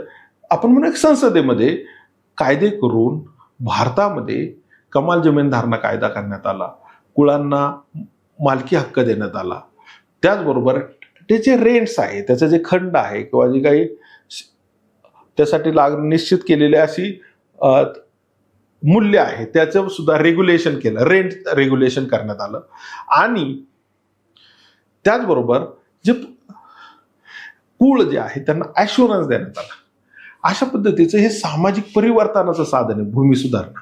आपण म्हणू संसदेमध्ये कायदे करून भारतामध्ये कमाल जमीन धारणा कायदा करण्यात आला, कुळांना मालकी हक्क देण्यात आला. त्याचबरोबर त्याचे रेंट्स आहे, त्याचं जे खंड आहे किंवा जे काही त्यासाठी निश्चित केलेले अशी मूल्य आहे त्याचं सुद्धा रेग्युलेशन केलं, रेंट रेग्युलेशन करण्यात आलं. आणि त्याचबरोबर जे कुळ जे आहे त्यांना ॲश्युरन्स देण्यात आला. अशा पद्धतीचं हे सामाजिक परिवर्तनाचं साधन आहे भूमी सुधारणा.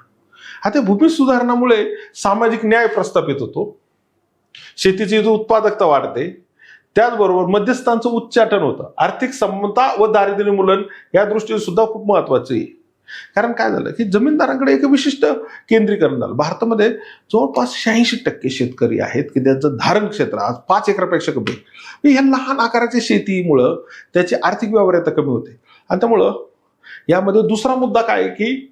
आता भूमी सुधारणामुळे सामाजिक न्याय प्रस्थापित होतो, शेतीची जो उत्पादकता वाढते, त्याचबरोबर मध्यस्थांचं उच्चाटन होतं, आर्थिक समता व दारिद्र्य निर्मूलन या दृष्टीने सुद्धा खूप महत्वाचं आहे. कारण काय झालं की जमीनदारांकडे एक विशिष्ट केंद्रीकरण झालं. भारतामध्ये जवळपास 86% शेतकरी आहेत की त्यांचं धारण क्षेत्र आज 5 एकरापेक्षा कमी. ह्या लहान आकाराच्या शेतीमुळं त्याची आर्थिक व्यवहार्यता कमी होते. आणि त्यामुळं यामध्ये दुसरा मुद्दा काय आहे की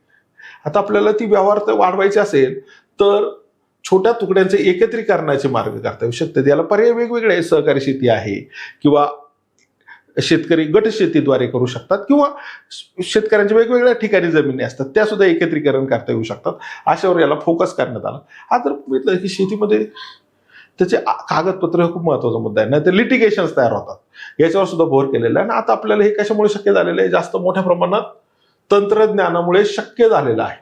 आता आपल्याला ती व्यवहार्यता वाढवायची असेल तर छोट्या तुकड्यांचे एकत्रीकरणाचे मार्ग करता येऊ शकतात. याला पर्याय वेगवेगळे आहे. सहकारी शेती आहे किंवा शेतकरी गट शेतीद्वारे करू शकतात किंवा शेतकऱ्यांच्या वेगवेगळ्या ठिकाणी जमिनी असतात त्या सुद्धा एकत्रीकरण करता येऊ शकतात. अशावर याला फोकस करण्यात आला. आज जर बघितलं की शेतीमध्ये त्याचे कागदपत्र हे खूप महत्वाचा मुद्दा आहे, नाही तर लिटिगेशन्स तयार होतात, याच्यावर सुद्धा भर केलेला आहे. आणि आता आपल्याला हे कशामुळे शक्य झालेलं आहे? जास्त मोठ्या प्रमाणात तंत्रज्ञानामुळे शक्य झालेलं आहे.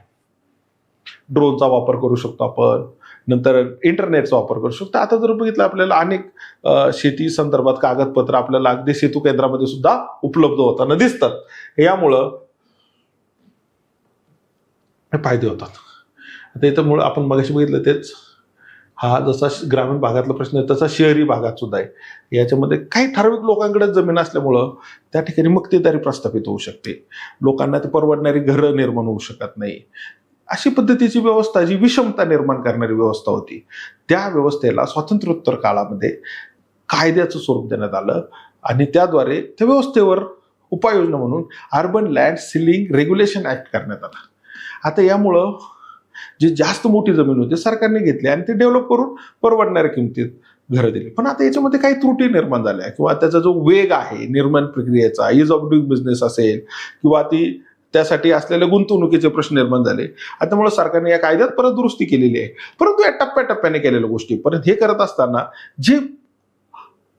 ड्रोनचा वापर करू शकतो आपण, नंतर इंटरनेटचा वापर करू शकतो. आता जर बघितलं आपल्याला अनेक शेती संदर्भात कागदपत्र आपल्याला अगदी सेतू केंद्रामध्ये सुद्धा उपलब्ध होताना दिसतात. यामुळं फायदे होतात. आता इथं आपण मगाशी बघितलं तेच, हा जसा ग्रामीण भागातला प्रश्न आहे तसा शहरी भागात सुद्धा आहे. याच्यामध्ये काही ठराविक लोकांकडे जमीन असल्यामुळं त्या ठिकाणी मक्तेदारी प्रस्थापित होऊ शकते, लोकांना ते परवडणारी घरं निर्माण होऊ शकत नाही. अशी पद्धतीची व्यवस्था, जी विषमता निर्माण करणारी व्यवस्था होती, त्या व्यवस्थेला स्वातंत्र्योत्तर काळामध्ये कायद्याचं स्वरूप देण्यात आलं आणि त्याद्वारे त्या व्यवस्थेवर उपाययोजना म्हणून urban land ceiling regulation act करण्यात आला. आता यामुळं जे जास्त मोठी जमीन होती सरकारने घेतली आणि ते डेव्हलप करून परवडणाऱ्या किमतीत घरं दिली. पण आता याच्यामध्ये काही त्रुटी निर्माण झाल्या किंवा त्याचा जो वेग आहे निर्माण प्रक्रियेचा, इज ऑफ डुईंग बिझनेस असेल किंवा त्यासाठी असलेले गुंतवणुकीचे प्रश्न निर्माण झाले. त्यामुळे सरकारने या कायद्यात परत दुरुस्ती केलेली आहे, परंतु या टप्प्याटप्प्याने केलेल्या गोष्टी. परत हे करत असताना जे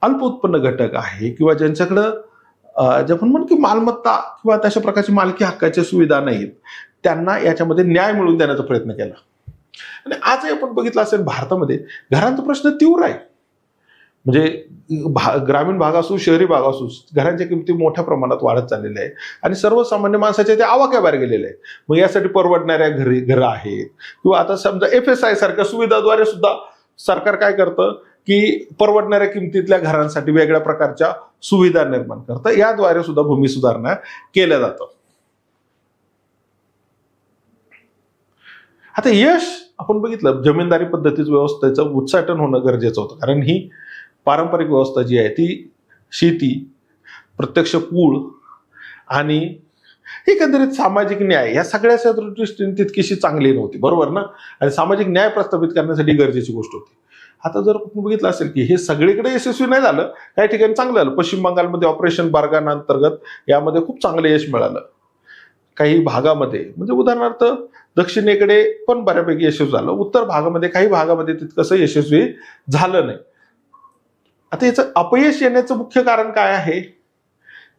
अल्प उत्पन्न घटक आहे किंवा ज्यांच्याकडं जे आपण म्हणू की मालमत्ता किंवा तशा प्रकारची मालकी हक्काच्या सुविधा नाहीत, त्यांना याच्यामध्ये न्याय मिळवून देण्याचा प्रयत्न केला. आणि आजही आपण बघितलं असेल भारतामध्ये घरांचा प्रश्न तीव्र आहे. म्हणजे ग्रामीण भाग असो शहरी भाग असो, घरांच्या किमती मोठ्या प्रमाणात वाढत चाललेल्या आहे आणि सर्वसामान्य माणसाच्या ते आवाक्याबाहेर गेलेले आहे. मग यासाठी परवडणाऱ्या घरं आहेत किंवा आता समजा FSI सारख्या सुविधाद्वारे सुद्धा सरकार काय करतं की परवडणाऱ्या किमतीतल्या घरांसाठी वेगळ्या प्रकारच्या सुविधा निर्माण करतं. याद्वारे सुद्धा भूमी सुधारणा केल्या जातं. आता यश आपण बघितलं, जमीनदारी पद्धतीच्या व्यवस्थेचं उच्चाटन होणं गरजेचं होतं, कारण ही पारंपरिक व्यवस्था जी आहे ती शेती, प्रत्यक्ष पूल आणि एकंदरीत सामाजिक न्याय या सगळ्याच्या दृष्टीने तितकीशी चांगली नव्हती, बरोबर ना. आणि सामाजिक न्याय प्रस्थापित करण्यासाठी गरजेची गोष्ट होती. आता जर आपण बघितलं असेल की हे सगळीकडे यशस्वी नाही झालं, काही ठिकाणी चांगलं झालं. पश्चिम बंगालमध्ये ऑपरेशन बारगान अंतर्गत यामध्ये खूप चांगलं यश मिळालं. काही भागामध्ये म्हणजे उदाहरणार्थ दक्षिणेकडे पण बऱ्यापैकी यशस्वी झालं, उत्तर भागामध्ये काही भागामध्ये तितकंसं यशस्वी झालं नाही. आता याचं अपयश येण्याचं मुख्य कारण काय आहे?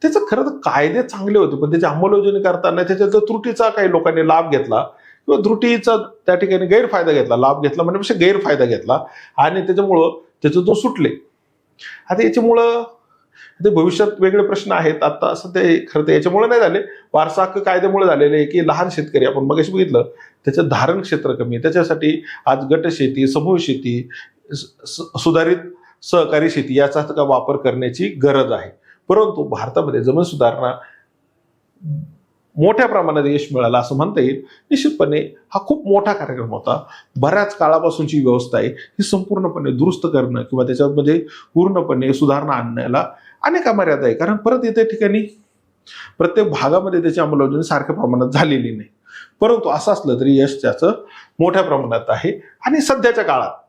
त्याचं खरं तर कायदे चांगले होते, पण त्याची अंमलबजावणी करताना त्याच्या त्रुटीचा काही लोकांनी लाभ घेतला किंवा त्रुटीचा त्या ठिकाणी गैरफायदा घेतला. लाभ घेतला म्हणण्यापेक्षा गैरफायदा घेतला आणि त्याच्यामुळं त्याचं जो सुटले. आता याच्यामुळं ते भविष्यात वेगळे प्रश्न आहेत. आता असं ते खरं तर याच्यामुळे नाही झाले, वारसा हक्क कायद्यामुळे झालेले आहे की लहान शेतकरी आपण मगाशी बघितलं त्याचं धारण क्षेत्र कमी, त्याच्यासाठी आज गट शेती, समूह शेती, सुधारित सहकारी शेती याचा वापर करण्याची गरज आहे. परंतु भारतामध्ये जमीन सुधारणा मोठ्या प्रमाणात यश मिळालं असं म्हणता येईल. निश्चितपणे हा खूप मोठा कार्यक्रम होता. बऱ्याच काळापासूनची व्यवस्था आहे ही संपूर्णपणे दुरुस्त करणं किंवा त्याच्यामध्ये पूर्णपणे सुधारणा आणण्याला अनेक मर्यादा आहे, कारण परत येत्या ठिकाणी प्रत्येक भागामध्ये त्याची अंमलबजावणी सारख्या प्रमाणात झालेली नाही. परंतु असं असलं तरी यश त्याचं मोठ्या प्रमाणात आहे. आणि सध्याच्या काळात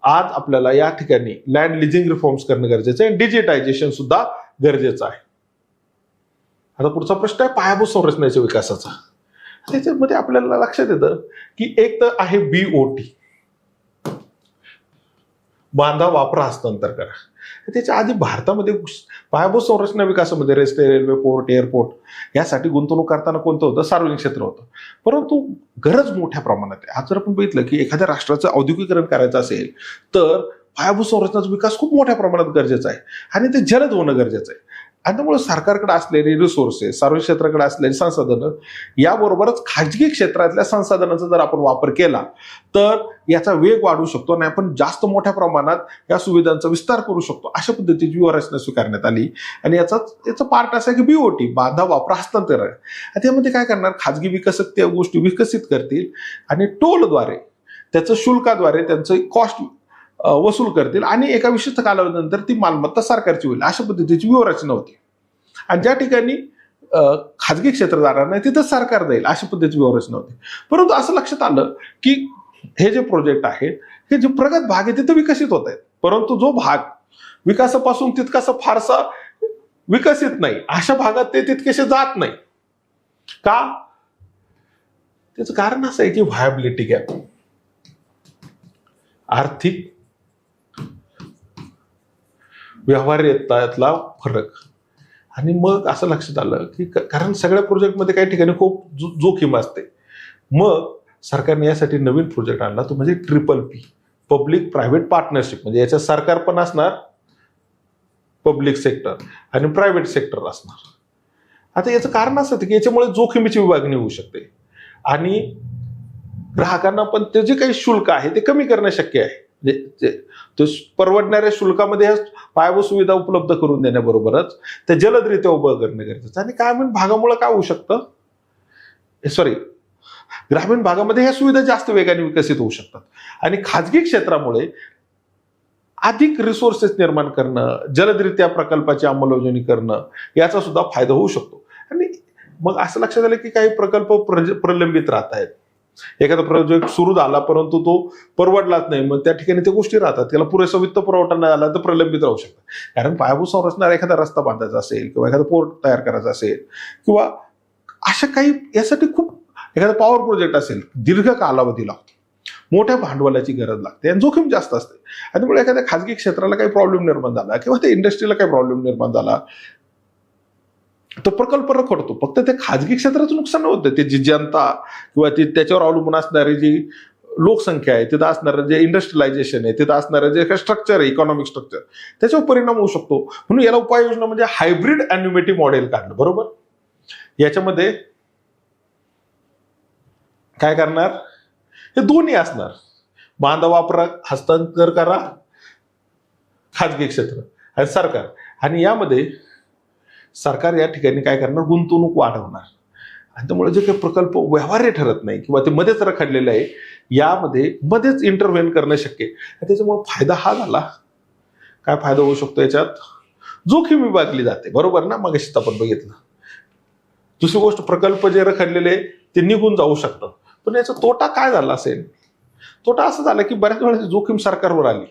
आज आपल्याला या ठिकाणी लँड लिजिंग रिफॉर्म्स करणं गरजेचं आहे, डिजिटायझेशन सुद्धा गरजेचं आहे. आता पुढचा प्रश्न आहे पायाभूत संरचनेच्या विकासाचा. त्याच्यामध्ये आपल्याला लक्षात येतं की एक तर आहे BOT, बांधा वापरा हस्तांतर करा. त्याच्या आधी भारतामध्ये पायाभूत संरचना विकासामध्ये रस्ते, रेल्वे, पोर्ट, एअरपोर्ट यासाठी गुंतवणूक करताना कोणतं होतं? सार्वजनिक क्षेत्र होतं. परंतु गरज मोठ्या प्रमाणात आहे. आज जर आपण बघितलं की एखाद्या राष्ट्राचं औद्योगिकरण करायचं असेल तर पायाभूत संरचनेचा विकास खूप मोठ्या प्रमाणात गरजेचा आहे आणि ते जलद होणं गरजेचं आहे. आणि त्यामुळे सरकारकडे असलेली रिसोर्सेस, सार्वजनिक क्षेत्राकडे असलेली संसाधनं याबरोबरच खाजगी क्षेत्रातल्या संसाधनांचा जर आपण वापर केला तर याचा वेग वाढू शकतो आणि आपण जास्त मोठ्या प्रमाणात या सुविधांचा विस्तार करू शकतो. अशा पद्धतीची व्यूहरचना स्वीकारण्यात आली आणि याचा पार्ट असा की BOT, बांधा वापरा हस्तांतर. त्यामध्ये काय करणार? खाजगी विकसक त्या गोष्टी विकसित करतील आणि टोलद्वारे, त्याचं शुल्काद्वारे त्यांचं कॉस्ट वसूल करतील आणि एका विशिष्ट कालावधीनंतर ती मालमत्ता सरकारची होईल. अशा पद्धतीची व्यूहरचना होती. आणि ज्या ठिकाणी खाजगी क्षेत्रधारांना तिथं सरकार जाईल अशा पद्धतीची व्यूहरचना होती. परंतु असं लक्षात आलं की हे जे प्रोजेक्ट आहेत हे जे प्रगत भाग आहे तिथं विकसित होत आहेत, परंतु जो भाग विकासापासून तितकासा फारसा विकसित नाही अशा भागात ते तितकेसे जात नाही. का? त्याचं कारण असं आहे की व्हायबिलिटी गॅप, आर्थिक व्यवहार्यतेतला फरक. आणि मग असं लक्षात आलं की कारण सगळ्या प्रोजेक्टमध्ये काही ठिकाणी खूप जोखीम असते. मग सरकारने यासाठी नवीन प्रोजेक्ट आणला, तो म्हणजे PPP, पब्लिक प्रायव्हेट पार्टनरशिप. म्हणजे याच्यात सरकार पण असणार, पब्लिक सेक्टर आणि प्रायव्हेट सेक्टर असणार. आता याचं कारण असं की याच्यामुळे जोखमीची विभागणी होऊ शकते आणि ग्राहकांना पण ते जे काही शुल्क आहे ते कमी करणं शक्य आहे. ते परवडणाऱ्या शुल्कामध्ये पायाभूत सुविधा उपलब्ध करून देण्याबरोबरच ते जलदरित्या उभं करणं गरजेचं. आणि ग्रामीण भागामुळे काय होऊ शकतं, ग्रामीण भागामध्ये ह्या सुविधा जास्त वेगाने विकसित होऊ शकतात आणि खाजगी क्षेत्रामुळे अधिक रिसोर्सेस निर्माण करणं, जलदरित्या प्रकल्पाची अंमलबजावणी करणं याचा सुद्धा फायदा होऊ शकतो. आणि मग असं लक्षात आलं की काही प्रकल्प प्रलंबित राहत आहेत. एखादा प्रोजेक्ट सुरू झाला परंतु तो परवडलाच नाही, मग त्या ठिकाणी त्या गोष्टी राहतात. त्याला पुरेसा वित्त पुरवठा नाही आला तर प्रलंबित राहू शकतात. कारण पायाभूत संरचना, एखादा रस्ता बांधायचा असेल किंवा एखादा पोर्ट तयार करायचा असेल किंवा अशा काही यासाठी खूप एखादा पॉवर प्रोजेक्ट असेल, दीर्घ कालावधी लागतो, मोठ्या भांडवलाची गरज लागते आणि जोखीम जास्त असते. आणि त्यामुळे एखाद्या खाजगी क्षेत्राला काही प्रॉब्लेम निर्माण झाला किंवा त्या इंडस्ट्रीला काही प्रॉब्लेम निर्माण झाला तो प्रकल्प रखडतो. फक्त ते खाजगी क्षेत्राचं नुकसान होतं, ते जी जनता किंवा ती त्याच्यावर अवलंबून असणारी जी लोकसंख्या आहे, तिथं असणारं जे इंडस्ट्रियलायझेशन आहे, तिथं असणारं जे काही स्ट्रक्चर आहे, इकॉनॉमिक स्ट्रक्चर, त्याच्यावर परिणाम होऊ शकतो. म्हणून याला उपाययोजना म्हणजे हायब्रिड ॲन्युइटी मॉडेल काढणं. बरोबर, याच्यामध्ये काय करणार, हे दोन्ही असणार, बांधा वापरा, हस्तांतर करा, खाजगी क्षेत्र आणि सरकार. आणि यामध्ये सरकार या ठिकाणी काय करणार, गुंतवणूक वाढवणार. आणि त्यामुळे जे काही प्रकल्प व्यवहार्य ठरत नाही किंवा ते मध्येच रखडलेले आहे, यामध्ये मध्येच इंटरव्हेन करणं शक्य आहे. त्याच्यामुळे फायदा हा झाला. काय फायदा होऊ शकतो याच्यात, जोखीम विभागली जाते. बरोबर ना, मग अशीच आपण बघितलं. दुसरी गोष्ट, प्रकल्प जे रखडलेले ते निघून जाऊ शकतात. पण याचा तोटा काय झाला असेल, तोटा असं झाला की बऱ्याच वेळेस जोखीम सरकारवर आली.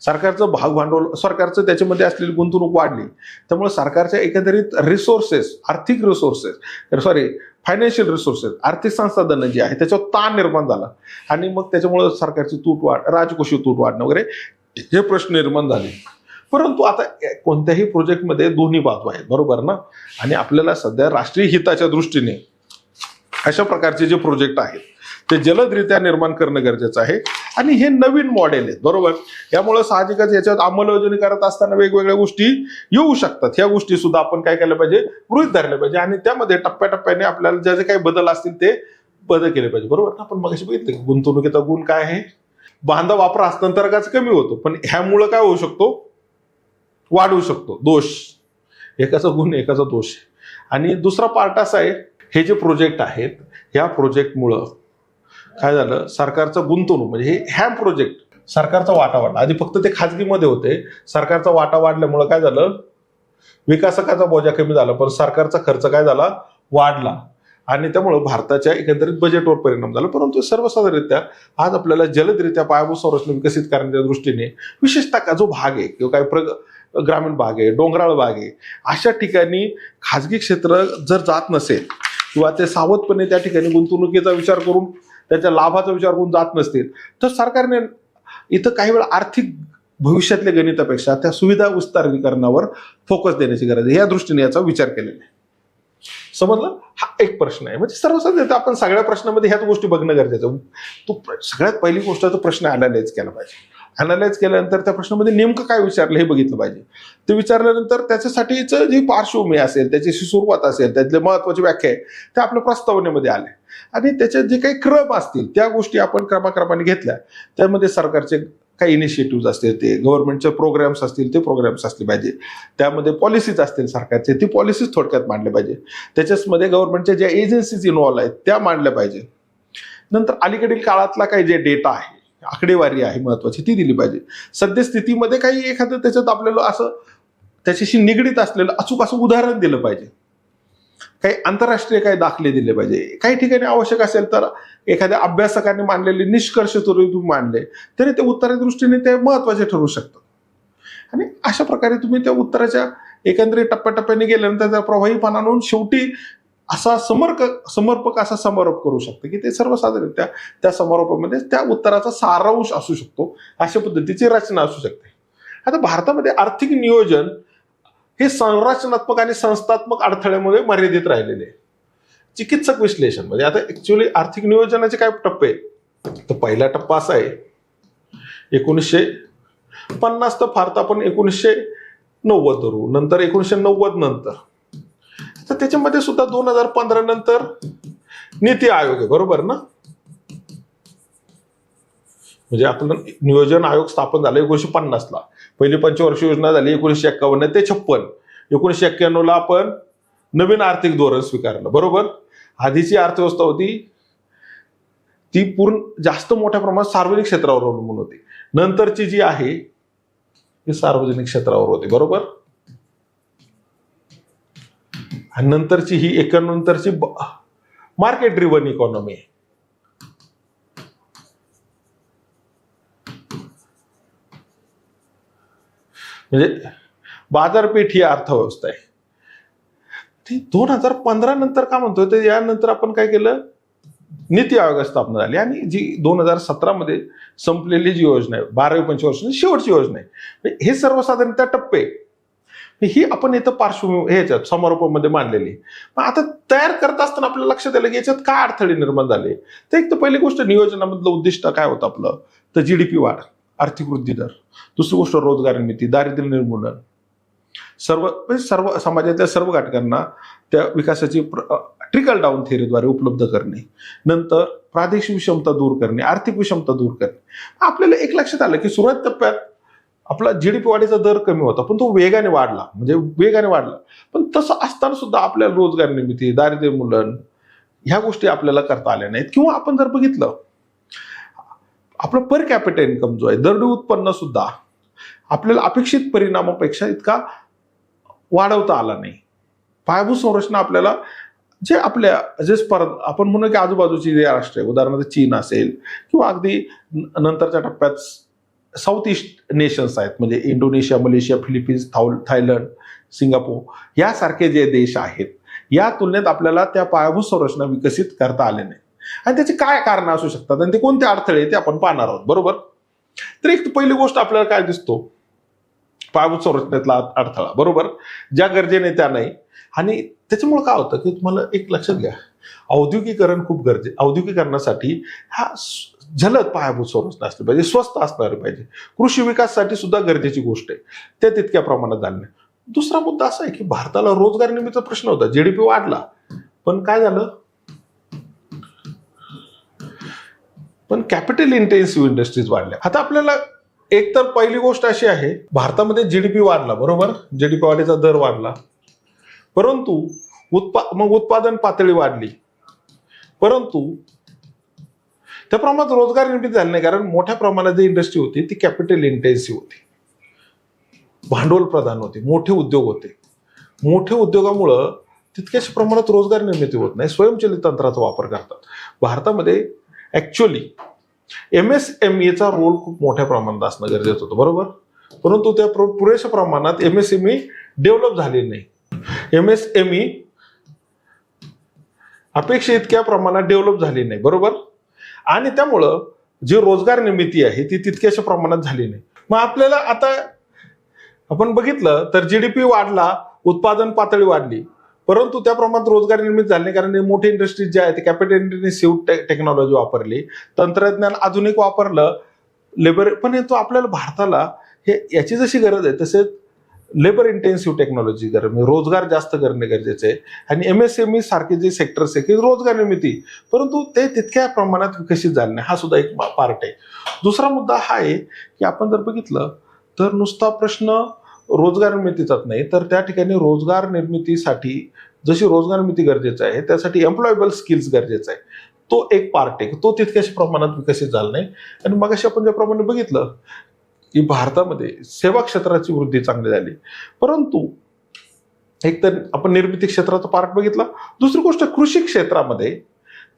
सरकारचं भागभांडवल, सरकारचं त्याच्यामध्ये असलेली गुंतवणूक वाढली. त्यामुळे सरकारच्या एकंदरीत रिसोर्सेस, फायनान्शियल रिसोर्सेस, आर्थिक संसाधनं जी आहे त्याच्यावर ताण निर्माण झाला. आणि मग त्याच्यामुळे सरकारची राजकोषीय तूट वाढणं वगैरे हे प्रश्न निर्माण झाले. परंतु आता कोणत्याही प्रोजेक्टमध्ये दोन्ही बाजू आहेत. बरोबर ना. आणि आपल्याला सध्या राष्ट्रीय हिताच्या दृष्टीने अशा प्रकारचे जे प्रोजेक्ट आहेत ते जलदरित्या निर्माण करणं गरजेचं आहे. आणि हे नवीन मॉडेल आहेत. बरोबर, यामुळे साहजिकच याच्यात अंमलबजावणी करत असताना वेगवेगळ्या गोष्टी येऊ शकतात. ह्या गोष्टी सुद्धा आपण काय केलं पाहिजे, गृहीत धरल्या पाहिजे. आणि त्यामध्ये टप्प्याटप्प्याने आपल्याला जे काही बदल असतील ते बदल केले पाहिजे. बरोबर, आपण मगाशी बघितलं की गुंतवणुकीचा गुण काय आहे, बांधा वापरा हस्तांतरकाच कमी होतो. पण ह्यामुळं काय होऊ शकतो, वाढवू शकतो दोष. एकाचा गुण एकाचा दोष. आणि दुसरा पार्ट असा आहे, हे जे प्रोजेक्ट आहेत ह्या प्रोजेक्टमुळं काय झालं, सरकारचं गुंतवणूक म्हणजे ह्या प्रोजेक्ट सरकारचा वाटा वाढला. आधी फक्त ते खाजगीमध्ये होते, सरकारचा वाटा वाढल्यामुळं काय झालं, विकासकाचा बोजा कमी झाला पण सरकारचा खर्च काय झाला, वाढला. आणि त्यामुळं भारताच्या एकंदरीत बजेटवर परिणाम झाला. परंतु सर्वसाधारणरित्या आज आपल्याला जलदरित्या पायाभूत संरचना विकसित करण्याच्या दृष्टीने विशेषतः जो भाग आहे किंवा काही ग्रामीण भाग आहे, डोंगराळ भाग आहे, अशा ठिकाणी खाजगी क्षेत्र जर जात नसेल किंवा ते सावधपणे त्या ठिकाणी गुंतवणुकीचा विचार करून त्याच्या लाभाचा विचार करून जात नसतील तर सरकारने इथं काही वेळा आर्थिक भविष्यातल्या गणितापेक्षा त्या सुविधा विस्तारीकरणावर फोकस देण्याची गरज आहे. या दृष्टीने याचा विचार केलेला आहे. समजलं, हा एक प्रश्न आहे. म्हणजे सर्वसाधारण आपण सगळ्या प्रश्नामध्ये ह्याच गोष्टी बघणं गरजेचं आहे. तो सगळ्यात पहिली गोष्ट तो प्रश्न अनालाइज केला पाहिजे. अनालाइज केल्यानंतर त्या प्रश्नामध्ये नेमकं काय विचारलं हे बघितलं पाहिजे. ते विचारल्यानंतर त्याच्यासाठीच जी पार्श्वभूमी असेल, त्याची सुरुवात असेल, त्यातले महत्वाची व्याख्या आहे त्या आपल्या प्रस्तावनेमध्ये आल्या. आणि त्याच्यात जे काही क्रम असतील त्या गोष्टी आपण क्रमाक्रमाने घेतल्या. त्यामध्ये सरकारचे काही इनिशिएटिव्ह असतील, ते गव्हर्नमेंटचे प्रोग्राम्स असतील ते प्रोग्राम्स असले पाहिजे. त्यामध्ये पॉलिसीज असतील सरकारचे, ती पॉलिसीज थोडक्यात मांडल्या पाहिजे. त्याच्यामध्ये गव्हर्नमेंटच्या ज्या एजन्सीज इन्व्हॉल्व्ह आहेत त्या मांडल्या पाहिजे. नंतर अलीकडील काळातला काही जे डेटा आहे, आकडेवारी आहे महत्वाची, ती दिली पाहिजे. सद्यस्थितीमध्ये काही एखादं त्याच्यात आपल्याला असं त्याच्याशी निगडीत असलेलं अचूक असं उदाहरण दिलं पाहिजे. काही आंतरराष्ट्रीय काही दाखले दिले पाहिजे. काही ठिकाणी आवश्यक असेल तर एखाद्या अभ्यासकाने मांडलेले निष्कर्ष तुम्ही मांडले तरी ते उत्तराच्या दृष्टीने ते महत्वाचे ठरू शकतात. आणि अशा प्रकारे तुम्ही त्या उत्तराच्या एकंदरीत टप्प्याटप्प्याने गेल्यानंतर त्या प्रवाहीपणा आणून शेवटी असा समर्पक असा समारोप करू शकतो की ते सर्वसाधारणतः त्या समारोपामध्ये त्या उत्तराचा सारांश असू शकतो. अशा पद्धतीची रचना असू शकते. आता भारतामध्ये आर्थिक नियोजन हे संरचनात्मक आणि संस्थात्मक अडथळ्यामुळे मर्यादित राहिलेले आहे. चिकित्सक विश्लेषण म्हणजे आता ऍक्च्युअली आर्थिक नियोजनाचे काय टप्पे आहेत, तर पहिला टप्पा असा आहे 1950 तर फार तर आपण 1990 धरू, नंतर 1990 नंतर, तर त्याच्यामध्ये सुद्धा 2015 नंतर नीती आयोग आहे. बरोबर ना. म्हणजे आपलं नियोजन आयोग स्थापन झालं 1950ला, पहिली पंचवार्षिक योजना झाली 1951 ते 56. 1991ला आपण नवीन आर्थिक धोरण स्वीकारलं, बरोबर. आधीची अर्थव्यवस्था होती ती पूर्ण जास्त मोठ्या प्रमाणात सार्वजनिक क्षेत्रावर अवलंबून होती. नंतरची जी आहे ती सार्वजनिक क्षेत्रावर होती, बरोबर. आणि नंतरची ही 91 नंतरची मार्केट ड्रिव्हन इकॉनॉमी आहे. म्हणजे बाजारपेठ ही अर्थव्यवस्था आहे. ती 2015 नंतर का म्हणतोय तर यानंतर आपण काय केलं, नीती आयोग स्थापना झाली आणि जी 2017 मध्ये संपलेली जी योजना आहे 12वी पंचवार्षिक शेवटची योजना आहे, हे सर्वसाधारणतः टप्पे ही आपण इथं पार्श्वभूमी ह्याच्यात समारोपामध्ये मांडलेली. मग आता तयार करत असताना आपल्याला लक्षात आलं की याच्यात काय अडथळे निर्माण झाले. तर एक तर पहिली गोष्ट नियोजनामधलं उद्दिष्ट काय होतं आपलं, तर GDP वाढ, आर्थिक वृद्धी दर. दुसरी गोष्ट रोजगार निर्मिती, दारिद्र्य निर्मूलन, सर्व समाजातल्या सर्व घटकांना त्या विकासाची ट्रिकल डाऊन थेअरीद्वारे उपलब्ध करणे. नंतर प्रादेशिक विषमता दूर करणे, आर्थिक विषमता दूर करणे. आपल्याला एक लक्षात आलं की सुरुवात टप्प्यात आपला GDP वाढीचा दर कमी होता, पण तो वेगाने वाढला. पण तसं असताना सुद्धा आपल्याला रोजगार निर्मिती, दारिद्र्य निर्मूलन ह्या गोष्टी आपल्याला करता आल्या नाहीत. किंवा आपण जर बघितलं आपलं पर कॅपिटल इन्कम जो आहे, दरडोई उत्पन्न सुद्धा आपल्याला अपेक्षित परिणामापेक्षा इतका वाढवता आला नाही. पायाभूत संरचना आपल्याला जे स्पर्धा आपण म्हणू की आजूबाजूची जे राष्ट्र आहे, उदाहरणार्थ चीन असेल किंवा अगदी नंतरच्या टप्प्यात साऊथ ईस्ट नेशन्स आहेत, म्हणजे Indonesia, Malaysia, Philippines, Thailand, Singapore यासारखे जे देश आहेत, या तुलनेत आपल्याला त्या पायाभूत संरचना विकसित करता आले नाही. आणि त्याची काय कारणं असू शकतात आणि ते कोणते अडथळे ते आपण पाहणार आहोत, बरोबर. तर एक पहिली गोष्ट आपल्याला काय दिसतो, पायाभूत संरचनेतला अडथळा, बरोबर, ज्या गरजेने त्या नाही. आणि त्याच्यामुळे काय होतं की तुम्हाला एक लक्षात घ्या, औद्योगिकरण खूप औद्योगिकरणासाठी हा जलद पायाभूत संरचना असली पाहिजे, स्वस्त असणारी पाहिजे. कृषी विकासासाठी सुद्धा गरजेची गोष्ट आहे, ते तितक्या प्रमाणात झालं नाही. दुसरा मुद्दा असा आहे की भारताला रोजगार निर्मितीचा प्रश्न होता, GDP वाढला, पण काय झालं, पण कॅपिटल इंटेन्सिव्ह इंडस्ट्रीज वाढल्या. आता आपल्याला एक तर पहिली गोष्ट अशी आहे, भारतामध्ये GDP वाढला, बरोबर, GDP वाढीचा दर वाढला, परंतु मग उत्पादन पातळी वाढली, परंतु त्या प्रमाणात रोजगार निर्मिती झाली नाही. कारण मोठ्या प्रमाणात जी इंडस्ट्री होती ती कॅपिटल इंटेन्सिव्ह होती, भांडवल प्रधान होते, मोठे उद्योग होते. मोठ्या उद्योगामुळं तितक्याच प्रमाणात रोजगार निर्मिती होत नाही, स्वयंचलित तंत्राचा वापर करतात. भारतामध्ये ऍक्च्युअली MSMEचा रोल खूप मोठ्या प्रमाणात असणं गरजेचं होतं, बरोबर, परंतु त्या पुरेशा प्रमाणात MSME डेव्हलप झाले नाही. MSME अपेक्षा इतक्या प्रमाणात डेव्हलप झाली नाही, बरोबर. आणि त्यामुळं जी रोजगार निर्मिती आहे ती तितक्याशा प्रमाणात झाली नाही. मग आपल्याला आता आपण बघितलं तर GDP वाढला, उत्पादन पातळी वाढली, परंतु त्या प्रमाणात रोजगार निर्मिती झाली नाही. कारण मोठे इंडस्ट्रीज जे आहेत ते कॅपिटल इंटेन्सिव्ह टेक्नॉलॉजी वापरली, तंत्रज्ञान आधुनिक वापरलं, लेबर. पण तो आपल्याला भारताला याची जशी गरज आहे तसेच लेबर इंटेन्सिव्ह टेक्नॉलॉजी गरज, रोजगार जास्त करणे गरजेचे आहे. आणि MSME सारखे जे सेक्टर्स आहे की रोजगार निर्मिती, परंतु ते तितक्या प्रमाणात विकसित झाले नाही, हा सुद्धा एक पार्ट आहे. दुसरा मुद्दा हा आहे की आपण जर बघितलं तर नुसता प्रश्न रोजगार निर्मितीचाच नाही, तर त्या ठिकाणी रोजगार निर्मितीसाठी जशी रोजगार निर्मिती गरजेचं आहे त्यासाठी एम्प्लॉयबल स्किल्स गरजेचं आहे, तो एक पार्ट आहे, तो तितक्याशा प्रमाणात विकसित झाला नाही. आणि मगाशी आपण ज्याप्रमाणे बघितलं की भारतामध्ये सेवा क्षेत्राची वृद्धी चांगली झाली, परंतु एक तर आपण निर्मिती क्षेत्राचा पार्ट बघितला. दुसरी गोष्ट कृषी क्षेत्रामध्ये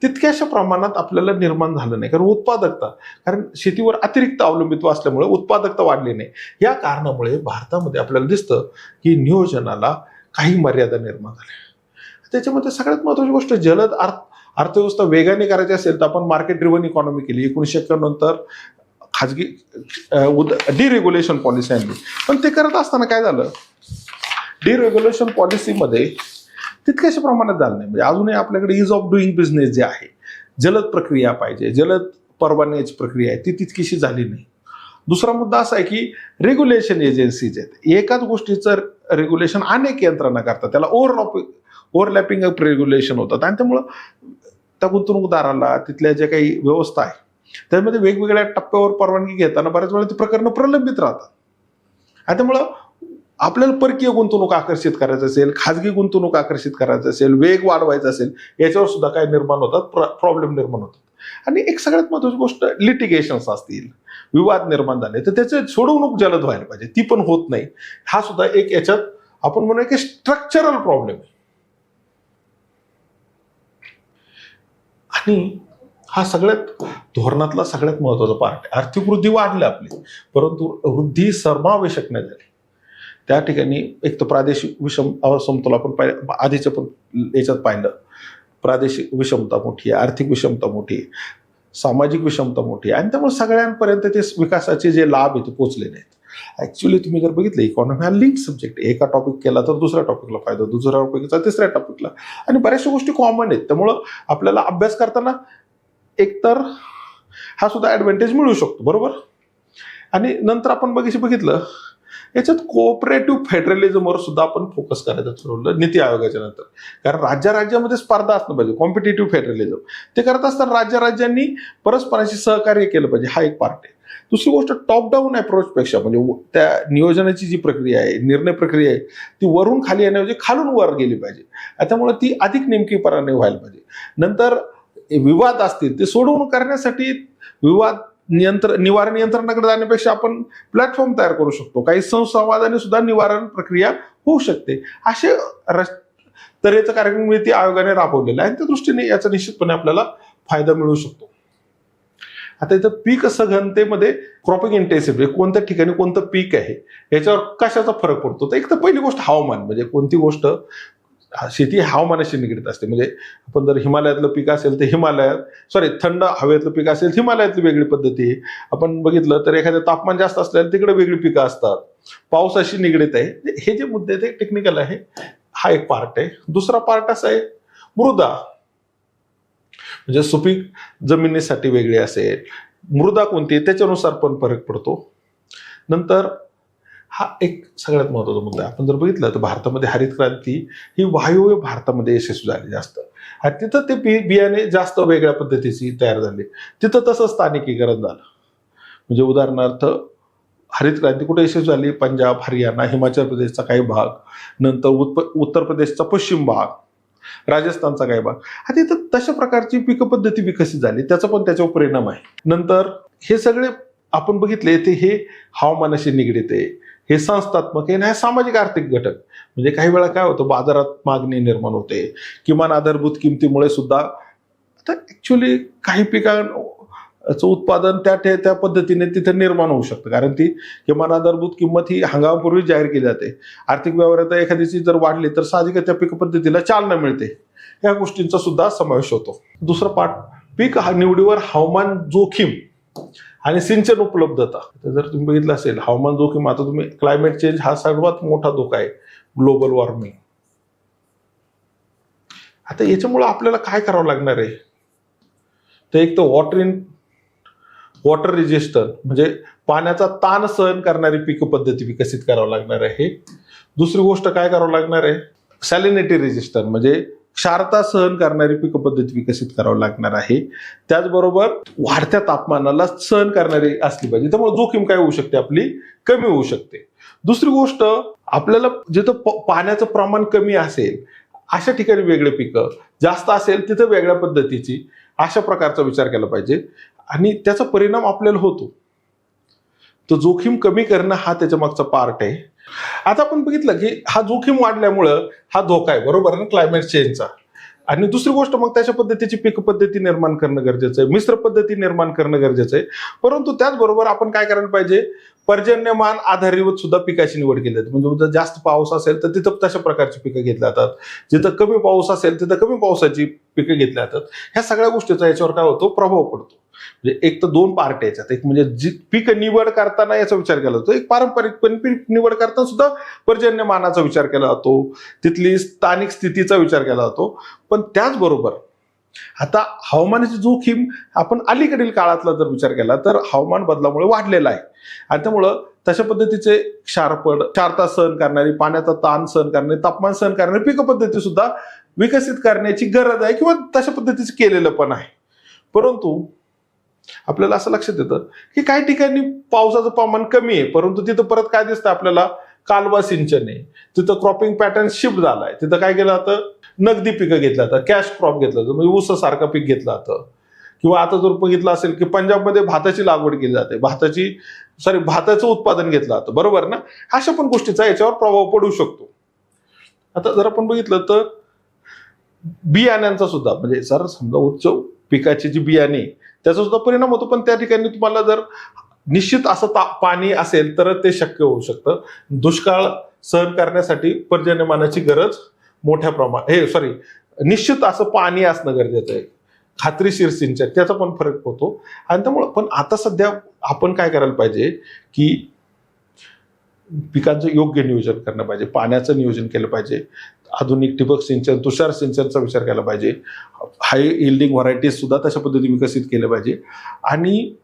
तितक्याशा प्रमाणात आपल्याला निर्माण झालं नाही, कारण शेतीवर अतिरिक्त अवलंबित्व असल्यामुळे उत्पादकता वाढली नाही. या कारणामुळे भारतामध्ये आपल्याला दिसतं की नियोजनाला काही मर्यादा निर्माण झाल्या. त्याच्यामध्ये सगळ्यात महत्त्वाची गोष्ट, जलद अर्थव्यवस्था वेगाने करायची असेल तर आपण मार्केट ड्रिव्हन इकॉनॉमी केली. 1991 नंतर खाजगी डिरेग्युलेशन पॉलिसी आणली, पण ते करत असताना काय झालं, डिरेग्युलेशन पॉलिसीमध्ये तितक्याशा प्रमाणात झालं नाही. म्हणजे अजूनही आपल्याकडे इज ऑफ डुईंग बिझनेस जे आहे, जलद प्रक्रिया पाहिजे, जलद परवान्याची प्रक्रिया आहे, ती तितकीशी झाली नाही. दुसरा मुद्दा असा आहे की रेग्युलेशन एजन्सीज आहेत, एकाच गोष्टीचं रेग्युलेशन अनेक यंत्रणा करतात, त्याला ओव्हरलॅपिंग रेग्युलेशन होतात. आणि त्यामुळं त्या गुंतवणूकदाराला तिथल्या ज्या काही व्यवस्था आहे त्यामध्ये वेगवेगळ्या टप्प्यावर परवानगी घेताना बऱ्याच वेळा ती प्रकरणं प्रलंबित राहतात. आणि त्यामुळं आपल्याला परकीय गुंतवणूक आकर्षित करायचं असेल, खाजगी गुंतवणूक आकर्षित करायचं असेल, वेग वाढवायचा असेल, याच्यावर सुद्धा काय निर्माण होतात, प्रॉब्लेम निर्माण होतात. आणि एक सगळ्यात महत्त्वाची गोष्ट, लिटिगेशन्स असतील, विवाद निर्माण झाले तर त्याचे सोडवणूक जलद व्हायला पाहिजे, ती पण होत नाही. हा सुद्धा एक याच्यात आपण म्हणूया की स्ट्रक्चरल प्रॉब्लेम आहे. आणि हा सगळ्यात धोरणातला सगळ्यात महत्वाचा पार्ट आहे. आर्थिक वृद्धी वाढली आपली, परंतु वृद्धी समावेशक नाही झाली. त्या ठिकाणी एक तर प्रादेशिक असमतोल आपण आधीच्या पण याच्यात पाहिलं, प्रादेशिक विषमता मोठी आहे, आर्थिक विषमता मोठी आहे, सामाजिक विषमता मोठी आहे. आणि त्यामुळे सगळ्यांपर्यंत ते विकासाचे जे लाभ आहे ते पोहोचले नाहीत. ऍक्च्युली तुम्ही जर बघितलं, इकॉनॉमी हा लिंक सब्जेक्ट, एका टॉपिक केला तर दुसऱ्या टॉपिकला फायदा, दुसऱ्या टॉपिकचा तिसऱ्या टॉपिकला, आणि बऱ्याचशा गोष्टी कॉमन आहेत. त्यामुळं आपल्याला अभ्यास करताना एकतर हा सुद्धा ऍडव्हान्टेज मिळू शकतो, बरोबर. आणि नंतर आपण बघितलं याच्यात कोऑपरेटिव्ह फेडरलिझमवर सुद्धा आपण फोकस करायचं ठरवलं नीती आयोगाच्या नंतर. कारण राज्यामध्ये स्पर्धा असणं पाहिजे, कॉम्पिटेटिव्ह फेडरलिझम ते करत असताना राज्यांनी परस्परांशी सहकार्य केलं पाहिजे, हा एक पार्ट आहे. दुसरी गोष्ट, टॉप डाऊन अप्रोचपेक्षा म्हणजे त्या नियोजनाची जी प्रक्रिया आहे, निर्णय प्रक्रिया आहे, ती वरून खाली येण्याऐवजी खालून वर गेली पाहिजे. त्यामुळे ती अधिक नेमकीपणाने व्हायला पाहिजे. नंतर विवाद असतील ते सोडवणूक करण्यासाठी निवारण यंत्रणाकडे जाण्यापेक्षा आपण प्लॅटफॉर्म तयार करू शकतो. काही संवादाने सुद्धा निवारण प्रक्रिया होऊ शकते. असे तऱ्हेचा कार्यक्रम नीती आयोगाने राबवलेला आहे आणि त्या दृष्टीने याचा निश्चितपणे आपल्याला फायदा मिळू शकतो. आता इथं पीक सघनतेमध्ये क्रॉपिंग इंटेन्सिटी, कोणत्या ठिकाणी कोणतं पीक आहे याच्यावर कशाचा फरक पडतो. तर एक तर पहिली गोष्ट हवामान, म्हणजे कोणती गोष्ट शेती हवामानाशी निगडीत असते. म्हणजे आपण जर हिमालयातलं पीक असेल तर थंड हवेतलं पीक असेल हिमालयातली वेगळी पद्धती आहे. आपण बघितलं तर एखादं तापमान जास्त असल्यास तिकडे वेगळी पिकं असतात, पावसाशी निगडीत आहे. हे जे मुद्दे ते टेक्निकल आहे, हा एक पार्ट आहे. दुसरा पार्ट असा आहे मृदा, म्हणजे सुपीक जमिनीसाठी वेगळी असेल, मृदा कोणती त्याच्यानुसार पण फरक पडतो. नंतर हा एक सगळ्यात महत्वाचा मुद्दा आहे. आपण जर बघितलं तर भारतामध्ये हरित क्रांती ही वायव्य भारतामध्ये यशस्वी झाली जास्त, आणि तिथं ते बियाणे जास्त वेगळ्या पद्धतीची तयार झाली. तिथं तसं स्थानिकीकरण झालं. म्हणजे उदाहरणार्थ हरित क्रांती कुठे यशस्वी झाली, पंजाब, हरियाणा, हिमाचल प्रदेशचा काही भाग, नंतर उत्तर प्रदेशचा पश्चिम भाग, राजस्थानचा काही भाग, हा तिथं तशा प्रकारची पीक पद्धती विकसित झाली. त्याचा पण त्याच्यावर परिणाम आहे. नंतर हे सगळे आपण बघितले ते हे हवामानाशी निगडीत आहे, हे संस्थात्मक आहे, हे सामाजिक आर्थिक घटक. म्हणजे काही वेळा काय होतं, बाजारात मागणी निर्माण होते, किमान आधारभूत किमतीमुळे सुद्धा. आता ऍक्च्युली काही पिकांचं उत्पादन त्या पद्धतीने तिथे निर्माण होऊ शकतं, कारण ती किमान आधारभूत किंमत ही हंगामापूर्वी जाहीर केली जाते. आर्थिक व्यवहारात एखाद्याची जर वाढली तर साहजिकच त्या पीक पद्धतीला चालना मिळते. या गोष्टींचा सुद्धा समावेश होतो. दुसरा पार्ट, पीक निवडीवर हवामान जोखीम आणि सिंचन उपलब्धता. जर तुम्ही बघितलं असेल हवामान जोखीम, आता तुम्ही क्लायमेट चेंज हा सर्वात मोठा धोका आहे, ग्लोबल वॉर्मिंग. आता याच्यामुळे आपल्याला काय करावं लागणार आहे, तर एक तर वॉटर रेजिस्टंट म्हणजे पाण्याचा ताण सहन करणारी पीक पद्धती विकसित करावं लागणार आहे. दुसरी गोष्ट काय करावं लागणार आहे, सॅलिनिटी रेजिस्टंट म्हणजे क्षारता सहन करणारी पीक पद्धती विकसित करावं लागणार आहे. त्याचबरोबर वाढत्या तापमानाला सहन करणारी असली पाहिजे. त्यामुळे जोखीम काय होऊ शकते, आपली कमी होऊ शकते. दुसरी गोष्ट, आपल्याला जिथं पाण्याचं प्रमाण कमी असेल अशा ठिकाणी वेगळे पिकं, जास्त असेल तिथं वेगळ्या पद्धतीची, अशा प्रकारचा विचार केला पाहिजे. आणि त्याचा परिणाम आपल्याला होतो. तर जोखीम कमी करणं हा त्याच्या मागचा पार्ट आहे. आता आपण बघितलं की हा जोखीम वाढल्यामुळं हा धोका आहे, बरोबर ना, क्लायमेट चेंजचा. आणि दुसरी गोष्ट, मग त्याच्या पद्धतीची पीक पद्धती निर्माण करणं गरजेचं आहे, मिश्र पद्धती निर्माण करणं गरजेचं आहे. परंतु त्याचबरोबर आपण काय करायला पाहिजे, पर्जन्यमान आधारित सुद्धा पिकाची निवड केली जाते. म्हणजे जर जास्त पाऊस असेल तर तिथं तशा प्रकारची पिकं घेतली जातात, जिथं कमी पाऊस असेल तिथं कमी पावसाची पिकं घेतली जातात. ह्या सगळ्या गोष्टीचा याच्यावर काय होतो, प्रभाव पडतो. म्हणजे एक तर दोन पार्ट याच्यात, एक म्हणजे जी पीक निवड करताना याचा विचार केला जातो, एक पारंपरिक पीक निवड करताना सुद्धा पर्जन्यमानाचा विचार केला जातो, तिथली स्थानिक स्थितीचा विचार केला जातो. पण त्याचबरोबर आता हवामानाची जोखीम आपण अलीकडील काळातला जर विचार केला तर हवामान बदलामुळे वाढलेला आहे. आणि त्यामुळं तशा पद्धतीचे क्षारता सहन करणारी, पाण्याचा ताण सहन करणारी, तापमान सहन करणारी पीक पद्धती सुद्धा विकसित करण्याची गरज आहे, किंवा तशा पद्धतीचं केलेलं पण आहे. परंतु आपल्याला असं लक्षात येतं की काही ठिकाणी पावसाचं प्रमाण कमी आहे, परंतु तिथं परत काय दिसतं आपल्याला, कालवा सिंचन आहे, तिथं क्रॉपिंग पॅटर्न शिफ्ट झालाय, तिथं काय केलं जातं, नगदी पिकं घेतलं जातं, कॅश क्रॉप घेतलं जातं, म्हणजे ऊसासारखं पीक घेतलं जातं. किंवा आता जर बघितलं असेल की पंजाबमध्ये भाताची लागवड केली जाते, भाताचं उत्पादन घेतलं जातं, बरोबर ना. अशा पण गोष्टीचा याच्यावर प्रभाव पडू शकतो. आता जर आपण बघितलं तर बियाण्यांचा सुद्धा, म्हणजे जर समजा उच्च पिकाची जी बियाणे त्याचा सुद्धा परिणाम होतो, पण त्या ठिकाणी तुम्हाला जर निश्चित असं पाणी असेल तर ते शक्य होऊ शकतं. दुष्काळ सहन करण्यासाठी पर्जन्यमानाची गरज मोठ्या प्रमाणात निश्चित असं पाणी असणं गरजेचं आहे. खात्रीशीर सिंचन त्याचा पण फरक होतो. आणि त्यामुळे पण आता सध्या आपण काय करायला पाहिजे की पिकांचं योग्य नियोजन करणं पाहिजे, पाण्याचं नियोजन केलं पाहिजे, आधुनिक ठिबक सिंचन, तुषार सिंचनचा विचार केला पाहिजे, हाय यील्डिंग व्हरायटीज सुद्धा तशा पद्धतीने विकसित केले पाहिजे, आणि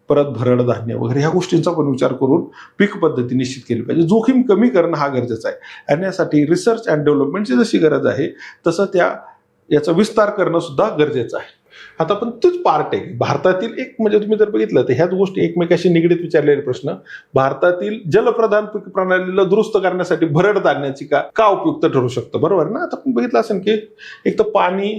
परत भरड धान्य वगैरे ह्या गोष्टींचा पण विचार करून पीक पद्धती निश्चित केली पाहिजे. जोखीम कमी करणं हा गरजेचा आहे, आणि यासाठी रिसर्च अँड डेव्हलपमेंटची जशी गरज आहे तसं याचा विस्तार करणं सुद्धा गरजेचं आहे. आता पण तोच पार्ट आहे भारतातील एक, म्हणजे तुम्ही जर बघितलं तर ह्याच गोष्टी एकमेकाशी निगडीत विचारलेले प्रश्न. भारतातील जलप्रधान पीक प्रणालीला दुरुस्त करण्यासाठी भरड धान्याची का उपयुक्त ठरू शकतं, बरोबर ना. आता आपण बघितलं असेल की एक तर पाणी,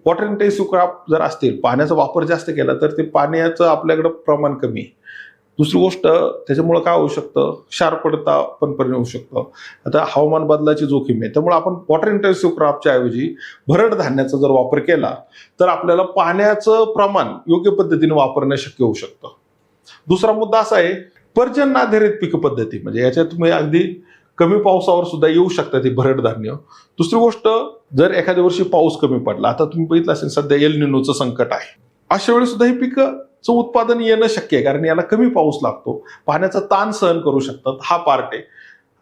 वॉटर इंटेन्सिव्ह क्रॉप जर असतील, पाण्याचा वापर जास्त केला तर ते पाण्याचं आपल्याकडं प्रमाण कमी. दुसरी गोष्ट, त्याच्यामुळे काय होऊ शकतं, क्षारपडता पण परिणाम होऊ शकतो. आता हवामान बदलाची जोखीम आहे, त्यामुळे आपण वॉटर इंटेन्सिव्ह क्रॉपच्या ऐवजी भरड धान्याचा जर वापर केला तर आपल्याला पाण्याचं प्रमाण योग्य पद्धतीने वापरणं शक्य होऊ शकतं. दुसरा मुद्दा असा आहे, पर्जन्याधारित पीक पद्धती, म्हणजे याच्यात तुम्ही अगदी कमी पावसावर सुद्धा येऊ शकतात ही भरड धान्य. दुसरी गोष्ट, जर एखाद्या वर्षी पाऊस कमी पडला, आता तुम्ही बघितलं असेल सध्या एल निनोचं संकट आहे, अशा वेळी सुद्धा ही पिकंचं उत्पादन येणं शक्य आहे, कारण याला कमी पाऊस लागतो, पाण्याचा ताण सहन करू शकतात, हा पार्ट आहे.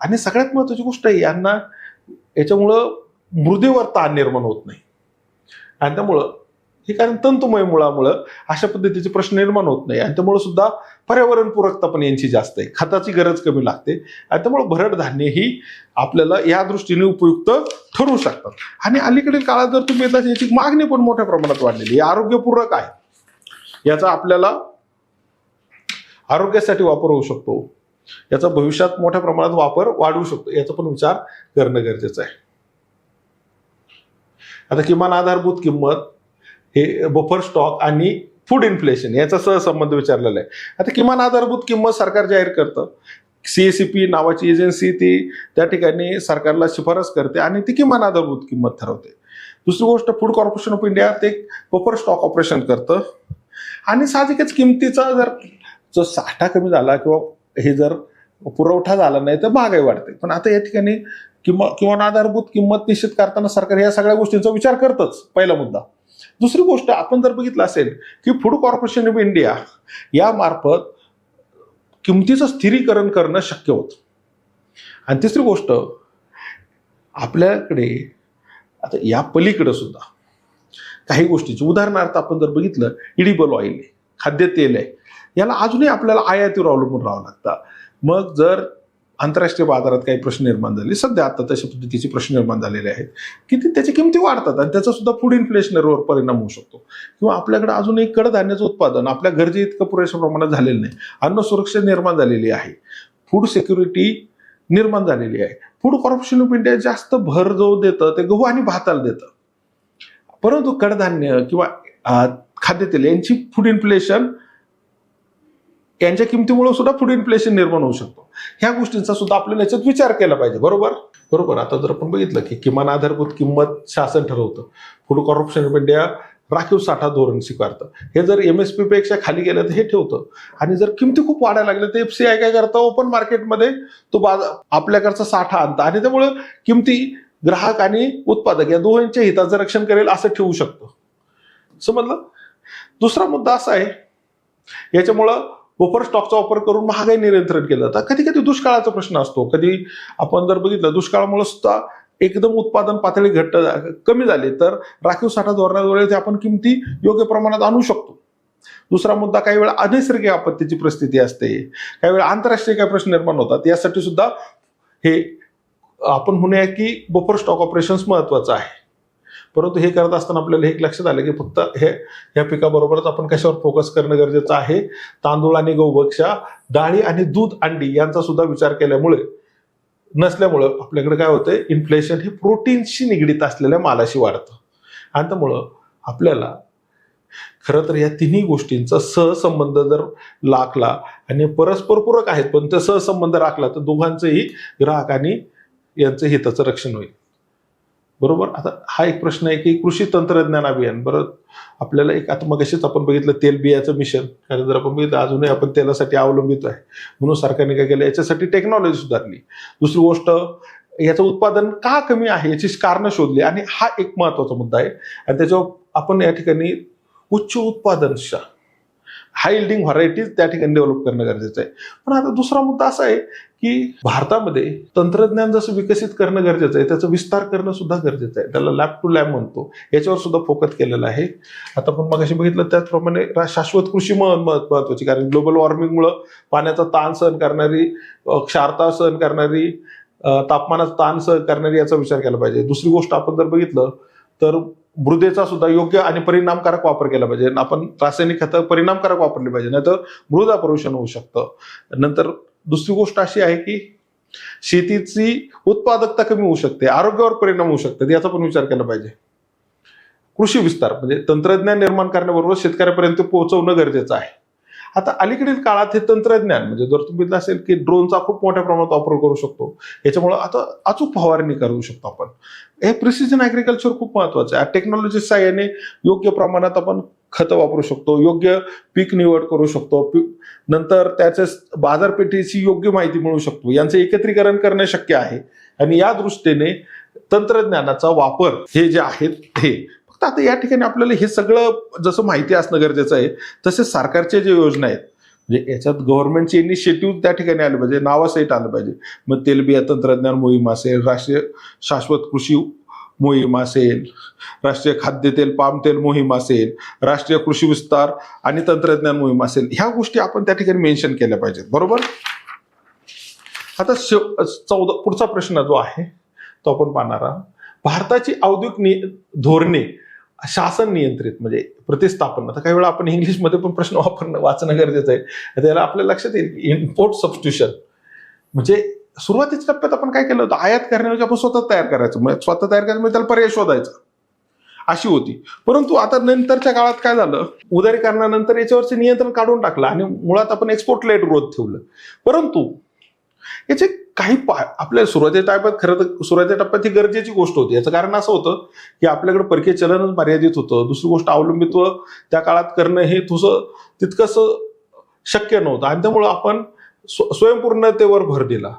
आणि सगळ्यात महत्वाची गोष्ट आहे, याच्यामुळं मृदेवर ताण निर्माण होत नाही, आणि त्यामुळं हे कारण तंतुमय मुळामुळं अशा पद्धतीचे प्रश्न निर्माण होत नाही, आणि त्यामुळे सुद्धा पर्यावरणपूरकता पण यांची जास्त आहे, खताची गरज कमी लागते, आणि त्यामुळे भरड धान्य ही आपल्याला या दृष्टीने उपयुक्त ठरू शकतात. आणि अलीकडील काळात जर तुम्ही येतात, याची मागणी पण मोठ्या प्रमाणात वाढलेली आहे, आरोग्यपूरक आहे, याचा आपल्याला आरोग्यासाठी वापर होऊ शकतो, याचा भविष्यात मोठ्या प्रमाणात वापर वाढवू शकतो, याचा पण विचार करणं गरजेचं आहे. आता किमान आधारभूत किंमत, हे बफर स्टॉक आणि फूड इन्फ्लेशन याचा सहसंबंध विचारलेला आहे. आता किमान आधारभूत किंमत सरकार जाहीर करतं, CACP नावाची एजन्सी ती त्या ठिकाणी सरकारला शिफारस करते आणि ती किमान आधारभूत किंमत ठरवते. दुसरी गोष्ट, फूड कॉर्पोरेशन ऑफ इंडिया ते बफर स्टॉक ऑपरेशन करतं, आणि साहजिकच किमतीचा जर साठा कमी झाला किंवा हे जर पुरवठा झाला नाही तर महागाई वाढते. पण आता या ठिकाणी किमान आधारभूत किंमत निश्चित करताना सरकार या सगळ्या गोष्टींचा विचार करतच, पहिला मुद्दा. दुसरी गोष्ट, आपण जर बघितलं असेल की फूड कॉर्पोरेशन ऑफ इंडिया या मार्फत किमतीचं स्थिरीकरण करणं शक्य होतं. आणि तिसरी गोष्ट, आपल्याकडे आता या पलीकडे सुद्धा काही गोष्टीची, उदाहरणार्थ आपण जर बघितलं, इडिबल ऑइल आहे, खाद्यतेल आहे, याला अजूनही आपल्याला आयातीवर अवलंबून राहावं लागतं. मग जर आंतरराष्ट्रीय बाजारात काही प्रश्न निर्माण झाले, सध्या आता तशा पद्धतीचे प्रश्न निर्माण झालेले आहेत की त्याच्या किमती वाढतात, आणि त्याचा सुद्धा फूड इन्फ्लेशनवर परिणाम होऊ शकतो. किंवा आपल्याकडे अजून एक कडधान्याचं उत्पादन आपल्या गरजे इतकं पुरेशा प्रमाणात झालेलं नाही, अन्न सुरक्षा निर्माण झालेली आहे, फूड सिक्युरिटी निर्माण झालेली आहे. फूड कॉर्पोरेशन ऑफ इंडिया जास्त भर जो देतं ते गहू आणि भाताला देतं, परंतु कडधान्य किंवा खाद्यतेल यांची फूड इन्फ्लेशन, यांच्या किमतीमुळे सुद्धा फूड इन्फ्लेशन निर्माण होऊ शकतो. ह्या गोष्टींचा सुद्धा आपल्याला याच्यात विचार केला पाहिजे, बरोबर. आता जर आपण बघितलं की किमान आधारभूत किंमत शासन ठरवतं, फूड कॉर्पोरेशन ऑफ इंडिया राखीव साठा धोरण स्वीकारतं, हे जर MSP पेक्षा खाली गेलं तर हे ठेवतं, आणि जर किमती खूप वाढायला लागल्या तर FCI काय करतं, ओपन मार्केटमध्ये तो आपल्याकडचा साठा आणतं, आणि त्यामुळे किमती ग्राहक आणि उत्पादक या दोघांच्या हिताचं रक्षण करेल असं ठेवू शकतं, समजलं. दुसरा मुद्दा असा आहे, याच्यामुळं बफर स्टॉकचा वापर करून महागाई नियंत्रण केलं जातं. कधी कधी दुष्काळाचा प्रश्न असतो, कधी आपण जर बघितलं दुष्काळामुळे सुद्धा एकदम उत्पादन पातळी कमी झाली तर राखीव साठा धोरणाद्वारे ते आपण किमती योग्य प्रमाणात आणू शकतो. दुसरा मुद्दा, काही वेळा अनैसर्गिक आपत्तीची परिस्थिती असते, काही वेळा आंतरराष्ट्रीय काही प्रश्न निर्माण होतात, यासाठी सुद्धा हे आपण म्हणूया की बफर स्टॉक ऑपरेशन्स महत्वाचं आहे. परंतु हे करत असताना आपल्याला एक लक्षात आलं की फक्त ह्या पिकाबरोबरच आपण कशावर फोकस करणं गरजेचं आहे, तांदूळ आणि गहूपेक्षा डाळी आणि दूध अंडी यांचा सुद्धा विचार केल्यामुळे नसल्यामुळं आपल्याकडे काय होतंय, इन्फ्लेशन हे प्रोटीनशी निगडीत असलेल्या मालाशी वाढतं आणि त्यामुळं आपल्याला खरं तर या तिन्ही गोष्टींचा सहसंबंध जर राखला आणि परस्परपूरक आहेत पण ते सहसंबंध राखला तर दोघांचंही ग्राहक आणि यांचं हिताचं रक्षण होईल. बरोबर. आता हा एक प्रश्न आहे की कृषी तंत्रज्ञान अभियान, बरं आपल्याला एक आता मगाशीच आपण बघितलं तेलबियाचं मिशन, कारण जर आपण बघितलं अजूनही आपण तेलासाठी अवलंबित आहे म्हणून सरकारने काय केलं, याच्यासाठी टेक्नॉलॉजी सुधारली. दुसरी गोष्ट, याचं उत्पादन का कमी आहे याची कारणं शोधली आणि हा एक महत्वाचा मुद्दा आहे आणि त्याच्यावर आपण या ठिकाणी उच्च उत्पादन हाय इल्डिंग व्हरायटीज त्या ठिकाणी डेव्हलप करणं गरजेचं आहे. पण आता दुसरा मुद्दा असा आहे की भारतामध्ये तंत्रज्ञान जसं विकसित करणं गरजेचं आहे त्याचा विस्तार करणं सुद्धा गरजेचं आहे. त्याला लॅब टू लॅब म्हणतो, याच्यावर सुद्धा फोकस केलेला आहे. आता आपण मगाशी बघितलं त्याचप्रमाणे शाश्वत कृषी महत्वाची, कारण ग्लोबल वॉर्मिंगमुळं पाण्याचा ताण सहन करणारी, क्षारता सहन करणारी, तापमानाचा ताण सहन करणारी याचा विचार केला पाहिजे. दुसरी गोष्ट आपण जर बघितलं तर मृदेचा सुद्धा योग्य आणि परिणामकारक वापर केला पाहिजे. आपण रासायनिक खतं परिणामकारक वापरली पाहिजे, नाही तर मृदा प्रदूषण होऊ शकतं. नंतर दुसरी गोष्ट अशी आहे की शेतीची उत्पादकता कमी होऊ शकते, आरोग्यावर परिणाम होऊ शकतात, याचा पण विचार केला पाहिजे. कृषी विस्तार म्हणजे तंत्रज्ञान निर्माण करण्याबरोबर शेतकऱ्यापर्यंत पोहोचवणं गरजेचं आहे. आता अलीकडील काळात हे तंत्रज्ञान म्हणजे जर तुम्ही बघितलं असेल की ड्रोनचा खूप मोठ्या प्रमाणात वापर करू शकतो, याच्यामुळे आता अचूक फवारणी करू शकतो आपण. हे प्रिसिजन ऍग्रिकल्चर खूप महत्वाचं आहे. टेक्नॉलॉजी सहाय्याने योग्य प्रमाणात आपण खतं वापरू शकतो, योग्य पीक निवड करू शकतो, नंतर त्याच्या बाजारपेठेची योग्य माहिती मिळू शकतो, यांचं एकत्रीकरण करणे शक्य आहे. आणि या दृष्टीने तंत्रज्ञानाचा वापर हे जे आहेत हे फक्त आता या ठिकाणी आपल्याला हे सगळं जसं माहिती असणं गरजेचं आहे, तसेच सरकारच्या जे योजना आहेत म्हणजे याच्यात गव्हर्नमेंटचे इनिशिएटिव्ह त्या ठिकाणी आले पाहिजे, नावासहित आलं पाहिजे. मग तेलबिया तंत्रज्ञान मोहीम असेल, राष्ट्रीय शाश्वत कृषी मोहीम असेल, राष्ट्रीय खाद्यतेल पाम तेल मोहीम असेल, राष्ट्रीय कृषी विस्तार आणि तंत्रज्ञान मोहीम असेल, ह्या गोष्टी आपण त्या ठिकाणी मेन्शन केल्या पाहिजेत. बरोबर. आता पुढचा प्रश्न जो आहे तो आपण पाहणार आहोत. भारताची औद्योगिक धोरणे शासन नियंत्रित म्हणजे प्रतिस्थापन. आता काही वेळा आपण इंग्लिशमध्ये पण प्रश्न वाचणं गरजेचं आहे. त्याला आपल्या लक्षात येईल इम्पोर्ट सबस्टिट्यूशन म्हणजे सुरुवातीच्या टप्प्यात आपण काय केलं होतं, आयात करण्याऐवजी आपण स्वतः तयार करायचं, म्हणजे स्वतः तयार करायचं म्हणजे त्याला पर्याय शोधायचा अशी होती. परंतु आता नंतरच्या काळात काय झालं, उदारीकरणानंतर याच्यावरचे नियंत्रण काढून टाकलं आणि मुळात आपण एक्सपोर्ट लेट ग्रोथ ठेवलं. परंतु याचे काही आपल्या सुरुवातीच्या टप्प्यात खरं तर सुरुवातीच्या टप्प्यात ही गरजेची गोष्ट होती. याचं कारण असं होतं की आपल्याकडे परकीय चलनच मर्यादित होतं. दुसरी गोष्ट, अवलंबित्व त्या काळात करणं हे तितकंस शक्य नव्हतं आणि त्यामुळं आपण स्वयंपूर्णतेवर भर दिला.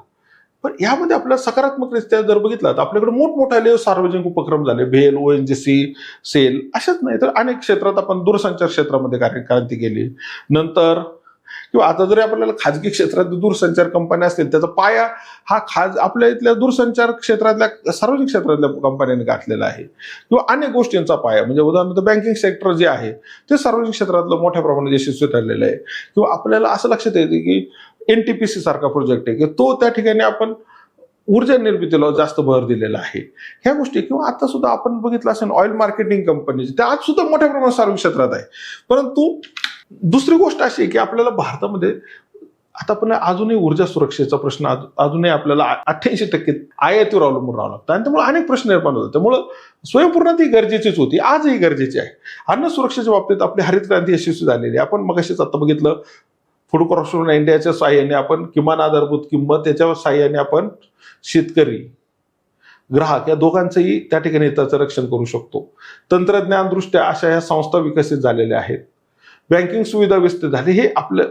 पण यामध्ये आपल्याला सकारात्मकरित्या जर बघितलं तर आपल्याकडे मोठमोठाले सार्वजनिक उपक्रम झाले, भेल, ONGC, सेल, अशाच नाही तर अनेक क्षेत्रात आपण दूरसंचार क्षेत्रामध्ये क्रांती केली. नंतर किंवा आता जरी आपल्याला खाजगी क्षेत्रात दूरसंचार कंपन्या असतील त्याचा पाया हा आपल्या इथल्या दूरसंचार क्षेत्रातल्या सार्वजनिक क्षेत्रातल्या कंपन्यांनी घातलेला आहे. किंवा अनेक गोष्टींचा पाया म्हणजे उदाहरणार्थ बँकिंग सेक्टर जे आहे ते सार्वजनिक क्षेत्रातलं मोठ्या प्रमाणात यशस्वी ठरलेलं आहे. किंवा आपल्याला असं लक्षात येते की NTPC सारखा प्रोजेक्ट आहे की तो त्या ठिकाणी आपण ऊर्जा निर्मितीला जास्त भर दिलेला आहे. ह्या गोष्टी किंवा आता सुद्धा आपण बघितलं असेल ऑइल मार्केटिंग कंपनी त्या आज सुद्धा मोठ्या प्रमाणात सार्वजनिक क्षेत्रात आहे. परंतु दुसरी गोष्ट अशी आहे की आपल्याला भारतामध्ये आता पण अजूनही ऊर्जा सुरक्षेचा प्रश्न अजूनही आपल्याला 88% आयातीवर अवलंबून राहावं लागतं आणि त्यामुळे अनेक प्रश्न निर्माण होतात. त्यामुळे स्वयंपूर्णता ही गरजेचीच होती, आजही गरजेची आहे. अन्न सुरक्षेच्या बाबतीत आपली हरित क्रांती यशस्वी झालेली. आपण मगाशीच आता बघितलं फूड कॉर्पोरेशन ऑफ इंडियाच्या साहाय्याने आपण किमान आधारभूत किंमत त्याच्या साहाय्याने आपण शेतकरी, ग्राहक या दोघांचंही त्या ठिकाणी हिताचं रक्षण करू शकतो. तंत्रज्ञान दृष्ट्या अशा ह्या संस्था विकसित झालेल्या आहेत. बँकिंग सुविधा विस्तृत झाली. हे आपलं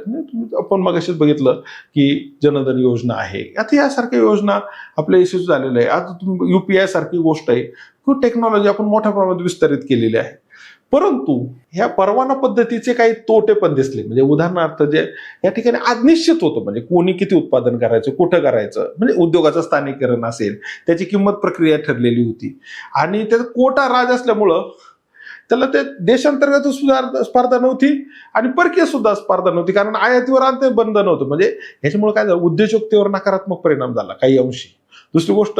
आपण मगाशीच बघितलं की जनधन योजना आहे, आता यासारख्या योजना आपल्या यशस्वी झालेल्या आहे. आता तुम्ही UPI सारखी गोष्ट आहे किंवा टेक्नॉलॉजी आपण मोठ्या प्रमाणात विस्तारित केलेली आहे. परंतु ह्या परवाना पद्धतीचे काही तोटे पण दिसले. म्हणजे उदाहरणार्थ जे या ठिकाणी आज निश्चित होतं म्हणजे कोणी किती उत्पादन करायचं, कुठं करायचं, म्हणजे उद्योगाचं स्थानिकीकरण असेल, त्याची किंमत प्रक्रिया ठरलेली होती आणि त्याचा कोटा राज असल्यामुळं त्याला ते देशांतर्गत सुद्धा स्पर्धा नव्हती आणि परकीय सुद्धा स्पर्धा नव्हती, कारण आयातीवर ते बंधन होतं. म्हणजे ह्याच्यामुळे काय झालं, उद्योजकतेवर नकारात्मक परिणाम झाला काही अंशी. दुसरी गोष्ट,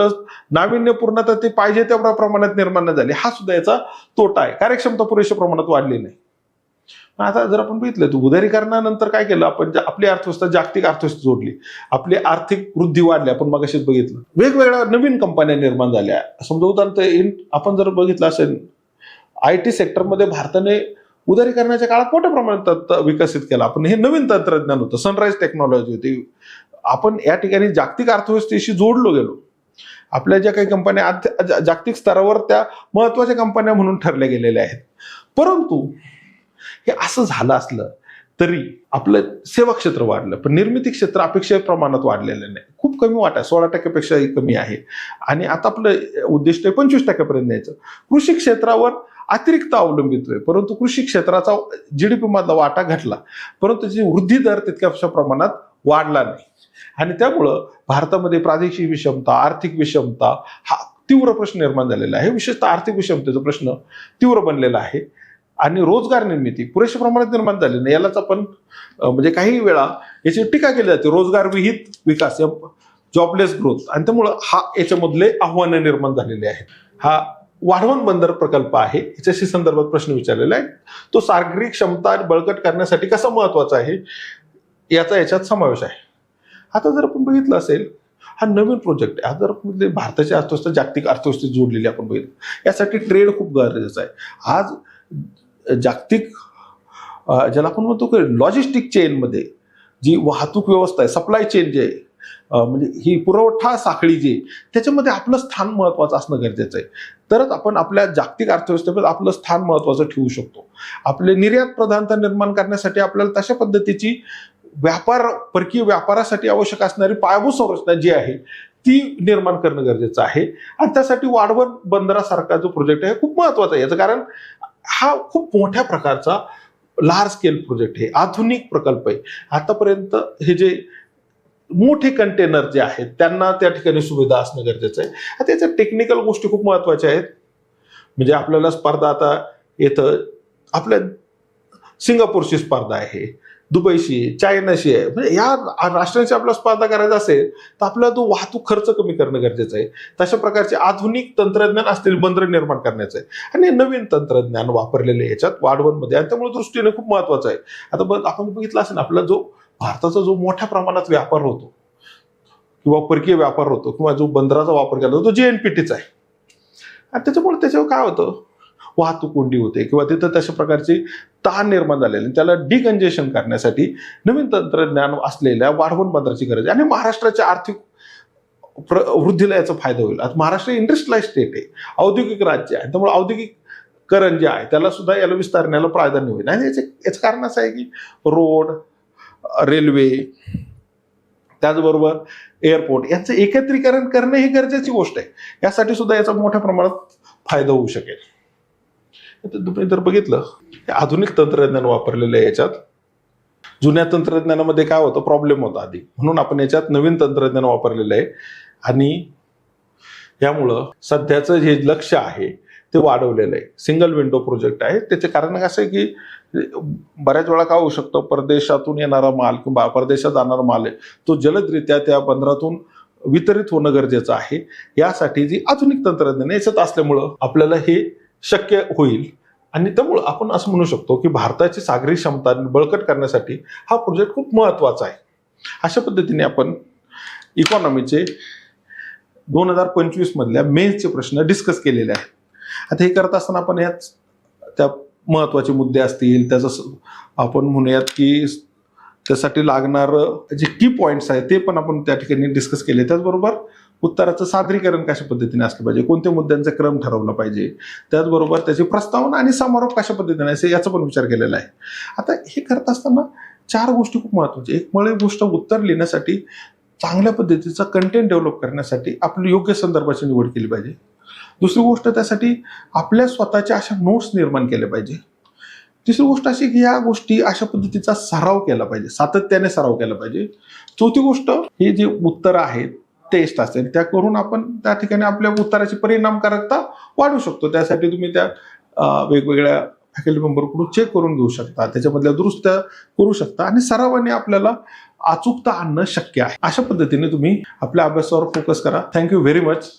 नाविन्यपूर्णता ते पाहिजे तेवढ्या प्रमाणात निर्माण नाही झाली, हा सुद्धा याचा तोटा आहे. कार्यक्षमता पुरेशा प्रमाणात वाढली नाही. आता जर आपण बघितलं तर उदारीकरणानंतर काय केलं आपण, आपली अर्थव्यवस्था जागतिक अर्थव्यवस्था जोडली, आपली आर्थिक वृद्धी वाढली. आपण मगाशीच बघितलं वेगवेगळ्या नवीन कंपन्या निर्माण झाल्या. समजा उदाहरण आपण जर बघितलं असेल, IT सेक्टरमध्ये भारताने उदारीकरणाच्या काळात मोठ्या प्रमाणात विकसित केला. आपण हे नवीन तंत्रज्ञान होतं, सनराईज टेक्नॉलॉजी होती. आपण या ठिकाणी जागतिक अर्थव्यवस्थेशी जोडलो गेलो. आपल्या ज्या काही कंपन्या जागतिक स्तरावर त्या महत्वाच्या कंपन्या म्हणून ठरल्या गेलेल्या आहेत. परंतु हे असं झालं असलं तरी आपलं सेवा क्षेत्र वाढलं, पण निर्मिती क्षेत्र अपेक्षा प्रमाणात वाढलेलं नाही. खूप कमी वाटा, 16% कमी आहे. आणि आता आपलं उद्दिष्ट आहे 25% न्यायचं. कृषी क्षेत्रावर अतिरिक्त अवलंबित्व आहे, परंतु कृषी क्षेत्राचा GDP मधला वाटा घटला, परंतु त्याची वृद्धी दर तितक्या प्रमाणात वाढला नाही. आणि त्यामुळं भारतामध्ये प्रादेशिक विषमता, आर्थिक विषमता हा तीव्र प्रश्न निर्माण झालेला आहे. विशेषतः आर्थिक विषमतेचा प्रश्न तीव्र बनलेला आहे. आणि रोजगार निर्मिती पुरेशा प्रमाणात निर्माण झाली नाही. यालाच आपण म्हणजे काही वेळा याची टीका केली जाते, रोजगार विहित विकास, जॉबलेस ग्रोथ. आणि त्यामुळं हा याच्यामधले आव्हानं निर्माण झालेले आहेत. हा वाढवण बंदर प्रकल्प आहे, याच्याशी संदर्भात प्रश्न विचारलेला आहे. तो सागरी क्षमता बळकट करण्यासाठी कसा महत्वाचा आहे याचा याच्यात समावेश आहे. आता जर आपण बघितलं असेल, हा नवीन प्रोजेक्ट आहे. जर भारताची अर्थव्यवस्था जागतिक अर्थव्यवस्थेत जोडलेली आपण बघितलं, यासाठी ट्रेड खूप गरजेचं आहे. आज जागतिक ज्याला आपण म्हणतो की लॉजिस्टिक चेनमध्ये जी वाहतूक व्यवस्था आहे, सप्लाय चेन जे आहे, म्हणजे ही पुरवठा साखळी जी, त्याच्यामध्ये आपलं स्थान महत्वाचं असणं गरजेचं आहे. तरच आपण आपल्या जागतिक अर्थव्यवस्थेमध्ये आपलं स्थान महत्वाचं ठेवू शकतो. आपले निर्यात प्रधानता निर्माण करण्यासाठी आपल्याला तशा पद्धतीची परकीय व्यापारासाठी आवश्यक असणारी पायाभूत संरचना जी आहे ती निर्माण करणं गरजेचं आहे. आणि त्यासाठी वाढवण बंदरासारखा जो प्रोजेक्ट आहे खूप महत्वाचा आहे. याचं कारण हा खूप मोठ्या प्रकारचा लार्ज स्केल प्रोजेक्ट आहे, आधुनिक प्रकल्प आहे. आतापर्यंत हे जे मोठे कंटेनर जे आहेत त्यांना त्या ठिकाणी सुविधा असणं गरजेचं आहे. आता त्याच्या टेक्निकल गोष्टी खूप महत्वाच्या आहेत. म्हणजे आपल्याला स्पर्धा आता येतं, आपल्या सिंगापूरची स्पर्धा आहे, दुबईशी, चायनाशी आहे. म्हणजे या राष्ट्रांशी आपल्याला स्पर्धा करायचा असेल तर आपल्याला तो वाहतूक खर्च कमी करणं गरजेचं आहे. तशा प्रकारचे आधुनिक तंत्रज्ञान असलेली बंदरं निर्माण करण्याचं आहे. आणि नवीन तंत्रज्ञान वापरलेले याच्यात वाढवणमध्ये, आणि त्यामुळे दृष्टीने खूप महत्वाचं आहे. आता आपण बघितलं असेल, आपला जो भारताचा जो मोठ्या प्रमाणात व्यापार होतो किंवा परकीय व्यापार होतो किंवा जो बंदराचा वापर केला जातो तो JNPTचा आहे. आणि त्याच्यामुळे त्याच्यावर काय होतं, वाहतूक कोंडी होते किंवा तिथं तशा प्रकारची ताण निर्माण झालेली. त्याला डिकंजेशन करण्यासाठी नवीन तंत्रज्ञान असलेल्या वाढवण बंदराची गरज आहे. आणि महाराष्ट्राच्या आर्थिक वृद्धीला याचा फायदा होईल. आता महाराष्ट्र इंडस्ट्रियलाइज स्टेट आहे, औद्योगिक राज्य आहे. त्यामुळे औद्योगिकरण जे आहे त्याला सुद्धा याला विस्तारण्याला प्राधान्य होईल. आणि याचं कारण असं आहे की रोड, रेल्वे, त्याचबरोबर एअरपोर्ट यांचं एकत्रीकरण करणं ही गरजेची गोष्ट आहे. यासाठी सुद्धा याचा मोठ्या प्रमाणात फायदा होऊ शकेल. तुम्ही जर बघितलं, आधुनिक तंत्रज्ञान वापरलेलं आहे याच्यात. जुन्या तंत्रज्ञानामध्ये काय होतं, प्रॉब्लेम होता आधी, म्हणून आपण याच्यात नवीन तंत्रज्ञान वापरलेलं आहे. आणि यामुळं सध्याचं जे लक्ष्य आहे ते वाढवलेलं आहे. सिंगल विंडो प्रोजेक्ट आहे. त्याचे कारण असं आहे की बऱ्याच वेळा काय होऊ शकतं, परदेशातून येणारा माल किंवा परदेशात जाणारा माल आहे तो जलदरित्या त्या बंदरातून वितरित होणं गरजेचं आहे. यासाठी जी आधुनिक तंत्रज्ञान याच्यात असल्यामुळं आपल्याला हे शक्य होईल. आणि त्यामुळं आपण असं म्हणू शकतो की भारताची सागरी क्षमता बळकट करण्यासाठी हा प्रोजेक्ट खूप महत्वाचा आहे. अशा पद्धतीने आपण इकॉनॉमीचे 2025 मधल्या मेन्सचे प्रश्न डिस्कस केलेले आहेत. आता हे करत असताना आपण यात त्या महत्वाचे मुद्दे असतील, त्याचं आपण म्हणूयात की त्यासाठी लागणारं जे की पॉइंट्स आहेत ते पण आपण त्या ठिकाणी डिस्कस केले. त्याचबरोबर उत्तराचं सादरीकरण कशा पद्धतीने असलं पाहिजे, कोणत्या मुद्द्यांचा क्रम ठरवला पाहिजे, त्याचबरोबर त्याची प्रस्तावना आणि समारोप कशा पद्धतीने असे याचा पण विचार केलेला आहे. आता हे करत असताना 4 गोष्टी खूप महत्वाच्या. एक म्हणजे गोष्ट, उत्तर लिहिण्यासाठी चांगल्या पद्धतीचा कंटेंट डेव्हलप करण्यासाठी आपली योग्य संदर्भाची निवड केली पाहिजे. दुसरी गोष्ट, त्यासाठी आपल्या स्वतःच्या अशा नोट्स निर्माण केल्या पाहिजे. तिसरी गोष्ट अशी की या गोष्टी अशा पद्धतीचा सराव केला पाहिजे, सातत्याने सराव केला पाहिजे. चौथी गोष्ट, हे जे उत्तर आहेत, टेस्ट असेल, त्या करून आपण त्या ठिकाणी आपल्या उत्तराची परिणामकारकता वाढवू शकतो. त्यासाठी तुम्ही त्या वेगवेगळ्या फॅकल्टी मेंबरकडून चेक करून घेऊ शकता, त्याच्यामधल्या दुरुस्त्या करू शकता आणि सरावाने आपल्याला अचूकता आणणं शक्य आहे. अशा पद्धतीने तुम्ही आपल्या अभ्यासावर फोकस करा. Thank you very much.